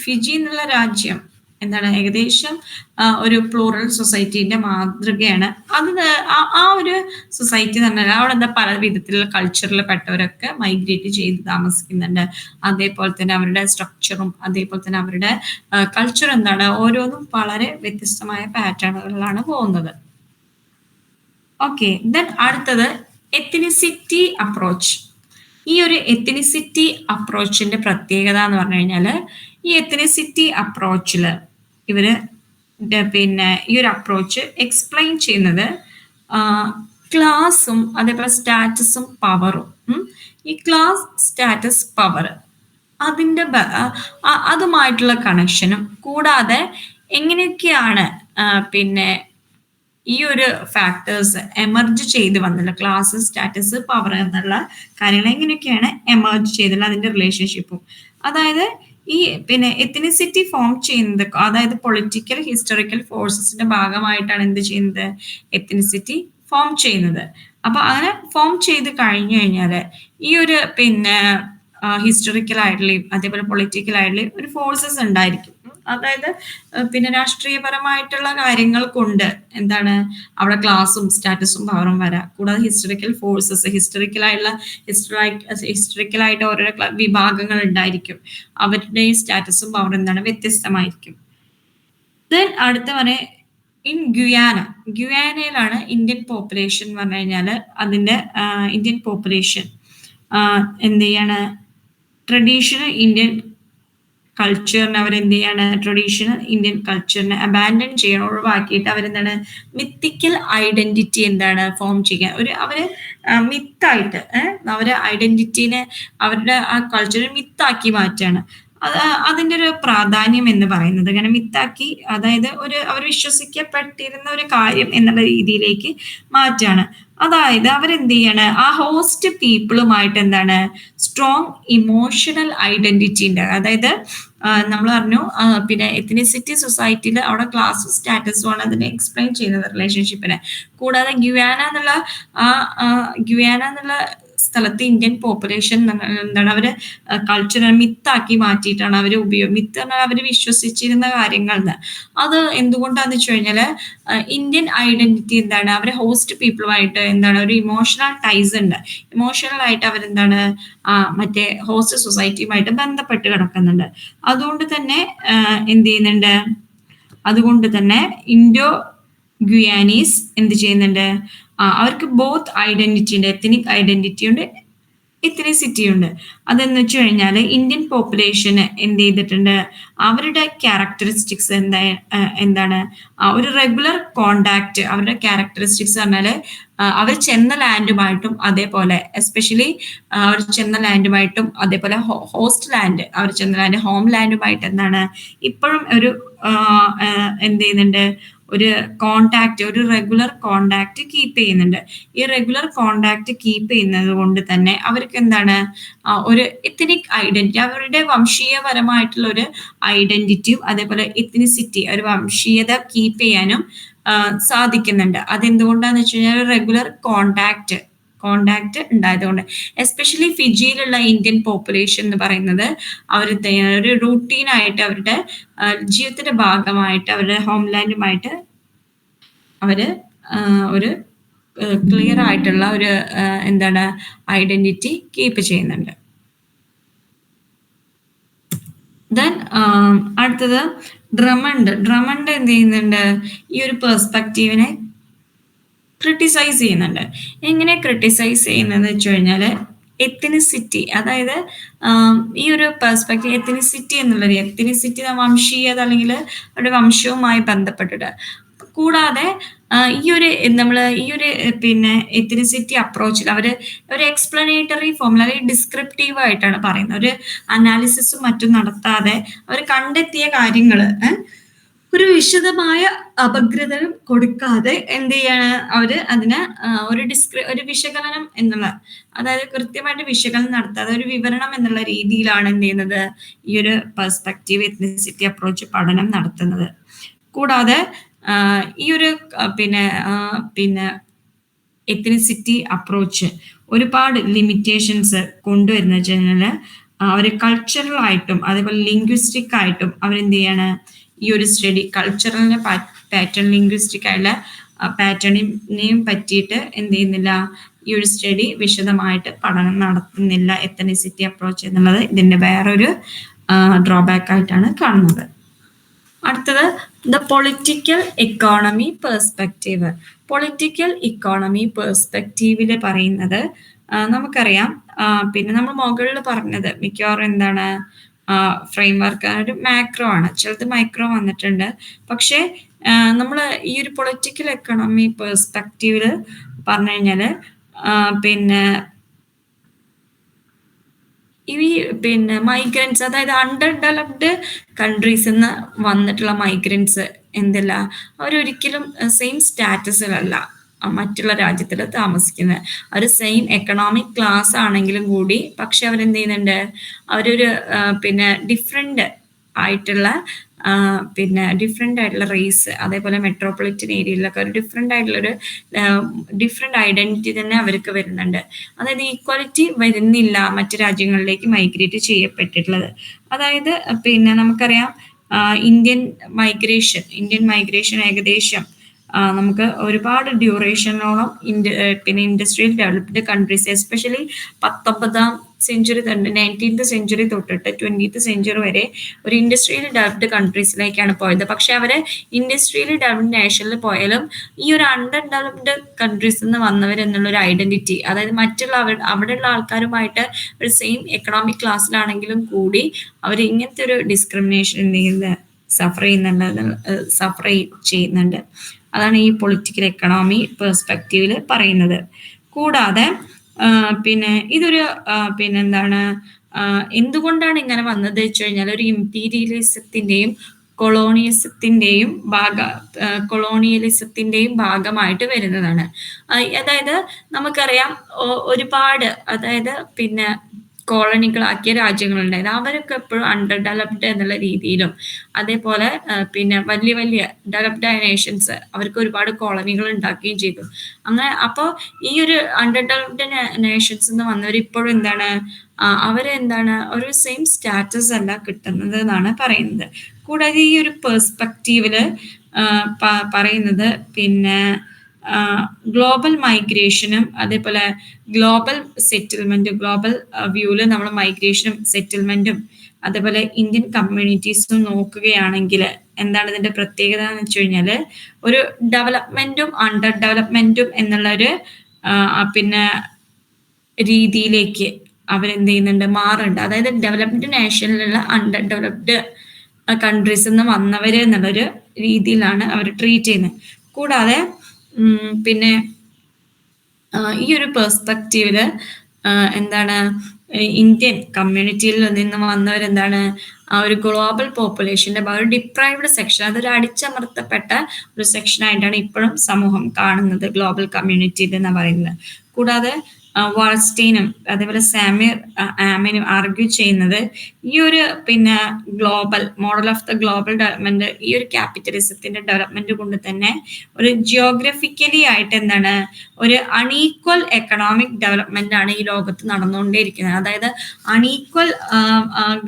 [SPEAKER 1] ഫിജി എന്നുള്ള രാജ്യം എന്താണ് ഏകദേശം ഒരു പ്ലൂറൽ സൊസൈറ്റീന്റെ മാതൃകയാണ്. അത് ആ ഒരു സൊസൈറ്റി എന്ന് പറഞ്ഞാൽ അവിടെ എന്താ പല വിധത്തിലുള്ള കൾച്ചറിൽ പെട്ടവരൊക്കെ മൈഗ്രേറ്റ് ചെയ്ത് താമസിക്കുന്നുണ്ട്. അതേപോലെ തന്നെ അവരുടെ സ്ട്രക്ചറും അതേപോലെ തന്നെ അവരുടെ കൾച്ചർ എന്താണ് ഓരോന്നും വളരെ വ്യത്യസ്തമായ പാറ്റേണുകളിലാണ് പോകുന്നത്. ഓക്കെ. ദെൻ അടുത്തത് എത്നിസിറ്റി അപ്രോച്ച്. ഈ ഒരു എത്നിസിറ്റി അപ്രോച്ചിന്റെ പ്രത്യേകത എന്ന് പറഞ്ഞു കഴിഞ്ഞാൽ ഈ എത്നിസിറ്റി അപ്രോച്ചിൽ ഇവര് പിന്നെ ഈ ഒരു അപ്രോച്ച് എക്സ്പ്ലെയിൻ ചെയ്യുന്നത് ക്ലാസും അതേപോലെ സ്റ്റാറ്റസും പവറും. ഈ ക്ലാസ് സ്റ്റാറ്റസ് പവർ അതിൻ്റെ അതുമായിട്ടുള്ള കണക്ഷനും കൂടാതെ എങ്ങനെയൊക്കെയാണ് പിന്നെ ഈ ഒരു ഫാക്ടേഴ്സ് എമർജ് ചെയ്ത് വന്നില്ല ക്ലാസ് സ്റ്റാറ്റസ് പവർ എന്നുള്ള കാര്യങ്ങൾ എങ്ങനെയൊക്കെയാണ് എമർജ് ചെയ്തില്ല അതിന്റെ റിലേഷൻഷിപ്പും. അതായത് ഈ പിന്നെ എത്നിസിറ്റി ഫോം ചെയ്യുന്നത് അതായത് പൊളിറ്റിക്കൽ ഹിസ്റ്റോറിക്കൽ ഫോഴ്സസിന്റെ ഭാഗമായിട്ടാണ് എന്ത് ചെയ്യുന്നത് എത്നിസിറ്റി ഫോം ചെയ്യുന്നത്. അപ്പൊ അങ്ങനെ ഫോം ചെയ്ത് കഴിഞ്ഞു കഴിഞ്ഞാല് ഈ ഒരു പിന്നെ ഹിസ്റ്റോറിക്കൽ ആയിട്ടുള്ളയും അതേപോലെ പൊളിറ്റിക്കൽ ആയിട്ടുള്ളയും ഒരു ഫോഴ്സസ് ഉണ്ടായിരിക്കും. അതായത് പിന്നെ രാഷ്ട്രീയപരമായിട്ടുള്ള കാര്യങ്ങൾ കൊണ്ട് എന്താണ് അവിടെ ക്ലാസും സ്റ്റാറ്റസും പവറും വരാം. കൂടാതെ ഹിസ്റ്റോറിക്കൽ ഫോഴ്സസ് ഹിസ്റ്റോറിക്കലായിട്ട് ഓരോ വിഭാഗങ്ങൾ ഉണ്ടായിരിക്കും. അവരുടെ സ്റ്റാറ്റസും പവറും എന്താണ് വ്യത്യസ്തമായിരിക്കും. ദെൻ അടുത്ത പറയാം ഇൻ ഗുയാനയിലാണ് ഇന്ത്യൻ പോപ്പുലേഷൻ എന്ന് പറഞ്ഞു കഴിഞ്ഞാൽ അതിന്റെ ഇന്ത്യൻ പോപ്പുലേഷൻ എന്ത് ചെയ്യാണ് ട്രഡീഷണൽ ഇന്ത്യൻ കൾച്ചറിനെ അവരെന്ത് ചെയ്യാണ് ട്രഡീഷണൽ ഇന്ത്യൻ കൾച്ചറിനെ അബാൻഡൺ ചെയ്യണം ഒഴിവാക്കിയിട്ട് അവരെന്താണ് മിത്തിക്കൽ ഐഡന്റിറ്റി എന്താണ് ഫോം ചെയ്യാൻ അവര് മിത്തായിട്ട് അവരെ ഐഡന്റിറ്റീനെ അവരുടെ ആ കൾച്ചറിനെ മിത്താക്കി മാറ്റാണ്. അതിന്റെ ഒരു പ്രാധാന്യം എന്ന് പറയുന്നത് അങ്ങനെ മിത്താക്കി അതായത് അവർ വിശ്വസിക്കപ്പെട്ടിരുന്ന ഒരു കാര്യം എന്നുള്ള രീതിയിലേക്ക് മാറ്റാണ്. അതായത് അവരെന്ത് ചെയ്യാണ് ആ ഹോസ്റ്റ് പീപ്പിളുമായിട്ട് എന്താണ് സ്ട്രോങ് ഇമോഷണൽ ഐഡന്റിറ്റി ഉണ്ട്. അതായത് നമ്മൾ പറഞ്ഞു പിന്നെ എത്നിസിറ്റി സൊസൈറ്റിയിൽ അവിടെ ക്ലാസ് സ്റ്റാറ്റസും ആണ് അതിനെ എക്സ്പ്ലെയിൻ ചെയ്യുന്നത് റിലേഷൻഷിപ്പിനെ. കൂടാതെ ഗുയാന എന്നുള്ള സ്ഥലത്ത് ഇന്ത്യൻ പോപ്പുലേഷൻ എന്താണ് അവര് കൾച്ചറൽ മിത്താക്കി മാറ്റിയിട്ടാണ് അവർ മിത്ത് എന്നാൽ അവർ വിശ്വസിച്ചിരുന്ന കാര്യങ്ങൾ. അത് എന്തുകൊണ്ടാന്ന് വെച്ച് കഴിഞ്ഞാല് ഇന്ത്യൻ ഐഡന്റിറ്റി എന്താണ് അവരെ ഹോസ്റ്റ് പീപ്പിളുമായിട്ട് എന്താണ് ഒരു ഇമോഷണൽ ടൈസ് ഉണ്ട്. ഇമോഷണൽ ആയിട്ട് അവരെന്താണ് മറ്റേ ഹോസ്റ്റ് സൊസൈറ്റിയുമായിട്ട് ബന്ധപ്പെട്ട് കിടക്കുന്നുണ്ട്. അതുകൊണ്ട് തന്നെ എന്ത് ചെയ്യുന്നുണ്ട് അതുകൊണ്ട് തന്നെ ഇൻഡോ ഗുയാനീസ് എന്ത് ചെയ്യുന്നുണ്ട് അവർക്ക് ബോത്ത് ഐഡന്റിറ്റി ഉണ്ട്. എത്നിക് ഐഡന്റിറ്റി ഉണ്ട് എത്നിസിറ്റി ഉണ്ട്. അതെന്ന് വെച്ച് കഴിഞ്ഞാൽ ഇന്ത്യൻ പോപ്പുലേഷന് എന്ത് ചെയ്തിട്ടുണ്ട് അവരുടെ ക്യാരക്ടറിസ്റ്റിക്സ് എന്താണ് ഒരു റെഗുലർ കോണ്ടാക്ട് അവരുടെ ക്യാരക്ടറിസ്റ്റിക്സ് പറഞ്ഞാല് അവർ ചെന്ന ലാൻഡുമായിട്ടും അതേപോലെ എസ്പെഷ്യലി അവർ ചെന്ന ലാൻഡുമായിട്ടും അതേപോലെ ഹോസ്റ്റ് ലാൻഡ് അവർ ചെന്ന ലാൻഡ് ഹോം ലാൻഡുമായിട്ട് എന്താണ് ഇപ്പോഴും ഒരു എന്ത് ചെയ്യുന്നുണ്ട് ഒരു കോണ്ടാക്ട് ഒരു റെഗുലർ കോണ്ടാക്ട് കീപ്പ് ചെയ്യുന്നുണ്ട്. ഈ റെഗുലർ കോണ്ടാക്ട് കീപ്പ് ചെയ്യുന്നത് കൊണ്ട് തന്നെ അവർക്ക് എന്താണ് ഒരു എത്നിക് ഐഡന്റിറ്റി അവരുടെ വംശീയപരമായിട്ടുള്ള ഒരു ഐഡന്റിറ്റിയും അതേപോലെ എത്നിസിറ്റി ഒരു വംശീയത കീപ്പ് ചെയ്യാനും സാധിക്കുന്നുണ്ട്. അതെന്തുകൊണ്ടാന്ന് വെച്ച് കഴിഞ്ഞാൽ റെഗുലർ കോണ്ടാക്ട് ഉണ്ടായതുകൊണ്ട്. എസ്പെഷ്യലി ഫിജിയിലുള്ള ഇന്ത്യൻ പോപ്പുലേഷൻ എന്ന് പറയുന്നത് അവർ ഒരു റൂട്ടീനായിട്ട് അവരുടെ ജീവിതത്തിന്റെ ഭാഗമായിട്ട് അവരുടെ ഹോംലാൻഡുമായിട്ട് അവര് ഒരു ക്ലിയർ ആയിട്ടുള്ള ഒരു എന്താണ് ഐഡന്റിറ്റി കീപ്പ് ചെയ്യുന്നുണ്ട്. ദെൻ അടുത്തത് ഡ്രമണ്ട് എന്ത് ചെയ്യുന്നുണ്ട് ഈ ഒരു പെർസ്പെക്റ്റീവിനെ ക്രിട്ടിസൈസ് ചെയ്യുന്നുണ്ട്. എങ്ങനെ ക്രിട്ടിസൈസ് ചെയ്യുന്നതെന്ന് വെച്ച് കഴിഞ്ഞാൽ എത്നിസിറ്റി അതായത് ഈ ഒരു പെർസ്പെക്റ്റീവ് എത്നിസിറ്റി വംശീയത അല്ലെങ്കിൽ അവരുടെ വംശവുമായി ബന്ധപ്പെട്ടിട്ട് കൂടാതെ ഈ ഒരു പിന്നെ എത്നിസിറ്റി അപ്രോച്ചിൽ ഒരു എക്സ്പ്ലനേറ്ററി ഫോമിൽ അല്ലെങ്കിൽ ഡിസ്ക്രിപ്റ്റീവ് ആയിട്ടാണ് പറയുന്നത്. ഒരു അനാലിസിസും മറ്റും നടത്താതെ അവർ കണ്ടെത്തിയ കാര്യങ്ങൾ ഒരു വിശദമായ അപഗ്രഥനം കൊടുക്കാതെ എന്ത് ചെയ്യാണ് അവര് അതിന് ഒരു വിശകലനം എന്നുള്ള അതായത് കൃത്യമായിട്ട് വിശകലനം നടത്താതെ ഒരു വിവരണം എന്നുള്ള രീതിയിലാണ് എന്ത് ചെയ്യുന്നത് ഈ ഒരു പെർസ്പെക്റ്റീവ് എത്നിസിറ്റി അപ്രോച്ച് പഠനം നടത്തുന്നത്. കൂടാതെ ഈ ഒരു പിന്നെ എത്നിസിറ്റി അപ്രോച്ച് ഒരുപാട് ലിമിറ്റേഷൻസ് കൊണ്ടുവരുന്ന വെച്ച് കഴിഞ്ഞാൽ അവർ കൾച്ചറൽ ആയിട്ടും അതേപോലെ ലിംഗ്വിസ്റ്റിക് ആയിട്ടും അവരെന്ത് ചെയ്യാണ് ഈ ഒരു സ്റ്റഡി കൾച്ചറലിനെ പാറ്റേൺ ലിംഗ്വിസ്റ്റിക് ആയുള്ള പാറ്റേണിനെയും പറ്റിയിട്ട് എന്ത് ചെയ്യുന്നില്ല, ഈ ഒരു സ്റ്റഡി വിശദമായിട്ട് പഠനം നടത്തുന്നില്ല. എത്തനിസിറ്റി അപ്രോച്ച് എന്നുള്ളത് ഇതിന്റെ വേറൊരു ഡ്രോബാക്ക് ആയിട്ടാണ് കാണുന്നത്. അടുത്തത് the political economy perspective. Political economy പെർസ്പെക്റ്റീവില് പറയുന്നത് നമുക്കറിയാം, പിന്നെ നമ്മൾ മുകളിൽ പറഞ്ഞത് മിക്കവാറും എന്താണ് ഫ്രെയിംവർക്ക് ഒരു മാക്രോ ആണ്, ചിലത് മൈക്രോ വന്നിട്ടുണ്ട്. പക്ഷേ നമ്മൾ ഈ ഒരു പൊളിറ്റിക്കൽ എക്കോണമി പെർസ്പെക്റ്റീവില് പറഞ്ഞു കഴിഞ്ഞാല് പിന്നെ പിന്നെ മൈഗ്രൻസ്, അതായത് അണ്ടർ ഡെവലപ്ഡ് കൺട്രീസിൽ നിന്ന് വന്നിട്ടുള്ള മൈഗ്രൻസ് എന്തല്ല, അവരൊരിക്കലും സെയിം സ്റ്റാറ്റസിലല്ല മറ്റുള്ള രാജ്യത്തിൽ താമസിക്കുന്നത്. അവർ സെയിം എക്കണോമിക് ക്ലാസ് ആണെങ്കിലും കൂടി പക്ഷെ അവരെന്ത് ചെയ്യുന്നുണ്ട്, അവരൊരു പിന്നെ ഡിഫറെൻ്റ് ആയിട്ടുള്ള റേസ്, അതേപോലെ മെട്രോപൊളിറ്റൻ ഏരിയയിലൊക്കെ ഒരു ഡിഫറെൻ്റ് ഐഡന്റിറ്റി തന്നെ അവർക്ക് വരുന്നുണ്ട്. അതായത് ഈക്വാലിറ്റി വരുന്നില്ല മറ്റു രാജ്യങ്ങളിലേക്ക് മൈഗ്രേറ്റ് ചെയ്യപ്പെട്ടിട്ടുള്ളത്. അതായത് പിന്നെ നമുക്കറിയാം ഇന്ത്യൻ മൈഗ്രേഷൻ ഏകദേശം നമുക്ക് ഒരുപാട് ഡ്യൂറേഷനോളം industrial developed countries, especially 19th century 19th century തൊട്ടിട്ട് 20th സെഞ്ചുറി വരെ ഒരു ഇൻഡസ്ട്രിയൽ ഡെവലപ്ഡ് കൺട്രീസിലേക്കാണ് പോയത്. പക്ഷെ അവരെ ഇൻഡസ്ട്രിയൽ ഡെവലപ്ഡ് നേഷനിൽ പോയാലും ഈ ഒരു അണ്ടർ ഡെവലപ്ഡ് കൺട്രീസിൽ നിന്ന് വന്നവരെന്നുള്ളൊരു ഐഡന്റിറ്റി, അതായത് മറ്റുള്ള അവിടെയുള്ള ആൾക്കാരുമായിട്ട് ഒരു സെയിം എക്കണോമിക് ക്ലാസ്സിലാണെങ്കിലും കൂടി അവർ ഇങ്ങനത്തെ ഒരു ഡിസ്ക്രിമിനേഷൻ സഫർ ചെയ്യുന്നുണ്ട്. അതാണ് ഈ പൊളിറ്റിക്കൽ എക്കണോമി പെർസ്പെക്റ്റീവില് പറയുന്നത്. കൂടാതെ പിന്നെ ഇതൊരു എന്താണ് എന്തുകൊണ്ടാണ് ഇങ്ങനെ വന്നത് വെച്ച് കഴിഞ്ഞാൽ ഒരു ഇംപീരിയലിസത്തിന്റെയും കൊളോണിയലിസത്തിന്റെയും ഭാഗമായിട്ട് വരുന്നതാണ്. അതായത് നമുക്കറിയാം ഒരുപാട്, അതായത് പിന്നെ കോളനികളാക്കിയ രാജ്യങ്ങളുണ്ടായത് അവരൊക്കെ എപ്പോഴും അണ്ടർ ഡെവലപ്ഡ് എന്നുള്ള രീതിയിലും, അതേപോലെ പിന്നെ വലിയ വലിയ ഡെവലപ്ഡ് ആയ നേഷൻസ് അവർക്ക് ഒരുപാട് കോളനികൾ ഉണ്ടാക്കുകയും ചെയ്തു. അങ്ങനെ അപ്പോൾ ഈ ഒരു അണ്ടർ ഡെവലപ്ഡ് നേഷൻസ് എന്ന് വന്നവർ ഇപ്പോഴും എന്താണ്, അവരെന്താണ് ഒരു സെയിം സ്റ്റാറ്റസ് അല്ല കിട്ടുന്നത് എന്നാണ് പറയുന്നത്. കൂടാതെ ഈ ഒരു പെർസ്പെക്റ്റീവില് പറയുന്നത് പിന്നെ ഗ്ലോബൽ മൈഗ്രേഷനും അതേപോലെ ഗ്ലോബൽ വ്യൂവില് നമ്മൾ മൈഗ്രേഷനും സെറ്റിൽമെന്റും അതേപോലെ ഇന്ത്യൻ കമ്മ്യൂണിറ്റീസും നോക്കുകയാണെങ്കിൽ എന്താണ് ഇതിന്റെ പ്രത്യേകത എന്ന് വെച്ച് കഴിഞ്ഞാൽ ഒരു ഡെവലപ്മെന്റും അണ്ടർ ഡെവലപ്മെന്റും എന്നുള്ള ഒരു പിന്നെ രീതിയിലേക്ക് അവരെന്ത് ചെയ്യുന്നുണ്ട്, മാറുന്നുണ്ട്. അതായത് ഡെവലപ്ഡ് നേഷനിലുള്ള അണ്ടർ ഡെവലപ്ഡ് കൺട്രീസിൽ നിന്ന് വന്നവര് എന്നുള്ളൊരു രീതിയിലാണ് അവർ ട്രീറ്റ് ചെയ്യുന്നത്. കൂടാതെ പിന്നെ ഈ ഒരു പെർസ്പെക്റ്റീവില് എന്താണ് ഇന്ത്യൻ കമ്മ്യൂണിറ്റിയിൽ നിന്ന് വന്നവരെന്താണ് ഒരു ഗ്ലോബൽ പോപ്പുലേഷന്റെ ഒരു ഡിപ്രൈവ്ഡ് സെക്ഷൻ, അതൊരു അടിച്ചമർത്തപ്പെട്ട ഒരു സെക്ഷൻ ആയിട്ടാണ് ഇപ്പോഴും സമൂഹം കാണുന്നത് ഗ്ലോബൽ കമ്മ്യൂണിറ്റിയിൽ എന്ന് പറയുന്നത്. കൂടാതെ വാൾസ്റ്റൈനും അതേപോലെ സാമ്യർ ആമിനും ആർഗ്യൂ ചെയ്യുന്നത് ഈ ഒരു പിന്നെ model of the global development ഈ ഒരു ക്യാപിറ്റലിസത്തിന്റെ ഡെവലപ്മെന്റ് കൊണ്ട് തന്നെ ഒരു ജിയോഗ്രഫിക്കലി ആയിട്ട് എന്താണ് ഒരു അൺഈക്വൽ എക്കണോമിക് ഡെവലപ്മെന്റ് ആണ് ഈ ലോകത്ത് നടന്നുകൊണ്ടേയിരിക്കുന്നത്. അതായത് അൺഈക്വൽ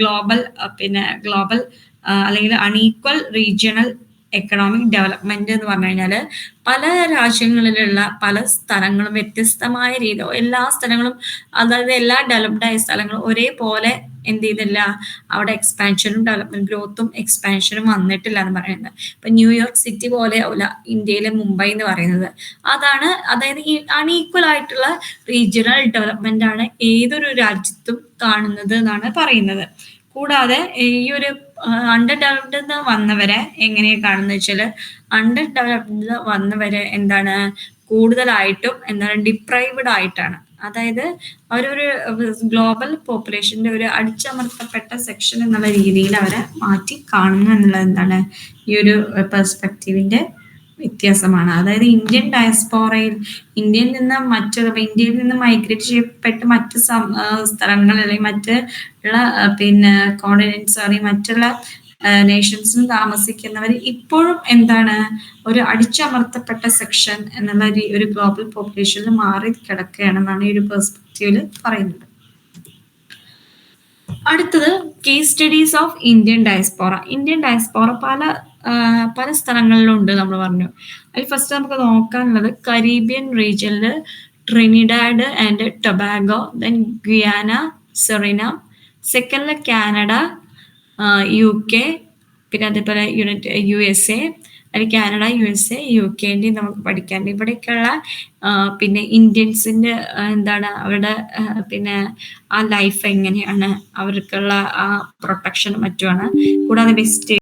[SPEAKER 1] ഗ്ലോബൽ അല്ലെങ്കിൽ അൺഈക്വൽ റീജിയണൽ എക്കണോമിക് ഡെവലപ്മെന്റ് എന്ന് പറഞ്ഞു കഴിഞ്ഞാൽ പല രാജ്യങ്ങളിലുള്ള പല സ്ഥലങ്ങളും വ്യത്യസ്തമായ രീതിയിൽ എല്ലാ സ്ഥലങ്ങളും, അതായത് എല്ലാ ഡെവലപ്ഡ് ആയ സ്ഥലങ്ങളും ഒരേപോലെ എന്ത് ചെയ്തില്ല, അവിടെ എക്സ്പാൻഷനും ഡെവലപ്മെന്റ് ഗ്രോത്തും എക്സ്പാൻഷനും വന്നിട്ടില്ല എന്ന് പറയുന്നത്. ഇപ്പൊ ന്യൂയോർക്ക് സിറ്റി പോലെ ആവില്ല ഇന്ത്യയിലെ മുംബൈ എന്ന് പറയുന്നത്. അതായത് ഈ അൺഈക്വൽ ആയിട്ടുള്ള റീജിയണൽ ഡെവലപ്മെന്റ് ആണ് ഏതൊരു രാജ്യത്തും കാണുന്നത് എന്നാണ് പറയുന്നത്. കൂടാതെ ഈ ഒരു അണ്ടർ ഡെവലപ്ഡ് വന്നവരെ എങ്ങനെയാണ് കാണുന്നത് വെച്ചാൽ അണ്ടർ ഡെവലപ്ഡ് വന്നവരെ എന്താണ് കൂടുതലായിട്ടും എന്താണ് ഡിപ്രൈവ്ഡ് ആയിട്ടാണ്. അതായത് അവരൊരു ഗ്ലോബൽ പോപ്പുലേഷന്റെ ഒരു അടിച്ചമർത്തപ്പെട്ട സെക്ഷൻ എന്നുള്ള രീതിയിൽ അവരെ മാറ്റി കാണുന്നു എന്നുള്ളത് എന്താണ് ഈ ഒരു പെർസ്പെക്റ്റീവിന്റെ വ്യത്യാസമാണ്. അതായത് ഇന്ത്യൻ ഡയസ്പോറയിൽ ഇന്ത്യയിൽ നിന്ന് മൈഗ്രേറ്റ് ചെയ്യപ്പെട്ട് മറ്റ് സ്ഥലങ്ങളിൽ അല്ലെങ്കിൽ മറ്റുള്ള പിന്നെ കോണ്ടിനെന്റ്സ് അല്ലെങ്കിൽ മറ്റുള്ള നേഷൻസിൽ താമസിക്കുന്നവർ ഇപ്പോഴും എന്താണ് ഒരു അടിച്ചമർത്തപ്പെട്ട സെക്ഷൻ എന്നുള്ള ഒരു ഗ്ലോബൽ പോപ്പുലേഷനിൽ മാറി കിടക്കുകയാണെന്നാണ് ഈ ഒരു പെർസ്പെക്റ്റീവില് പറയുന്നത്. അടുത്തത് case studies of Indian diaspora. Indian diaspora പല സ്ഥലങ്ങളിലുണ്ട് നമ്മൾ പറഞ്ഞു. അതിൽ ഫസ്റ്റ് നമുക്ക് നോക്കാനുള്ളത് കരീബിയൻ റീജിയനിൽ Trinidad and Tobago, then Guyana, Suriname, സെക്കൻഡില് കാനഡ, യു.കെ., പിന്നെ അതേപോലെ യു.എസ്.എ., അതിൽ കാനഡ, യു.എസ്.എ., യു.കെൻ്റെയും നമുക്ക് പഠിക്കാനുണ്ട്. ഇവിടേക്കുള്ള പിന്നെ ഇന്ത്യൻസിൻ്റെ എന്താണ് അവരുടെ പിന്നെ ആ ലൈഫ് എങ്ങനെയാണ്, അവർക്കുള്ള ആ പ്രൊട്ടക്ഷനും മറ്റുമാണ്. കൂടാതെ വെസ്റ്റ്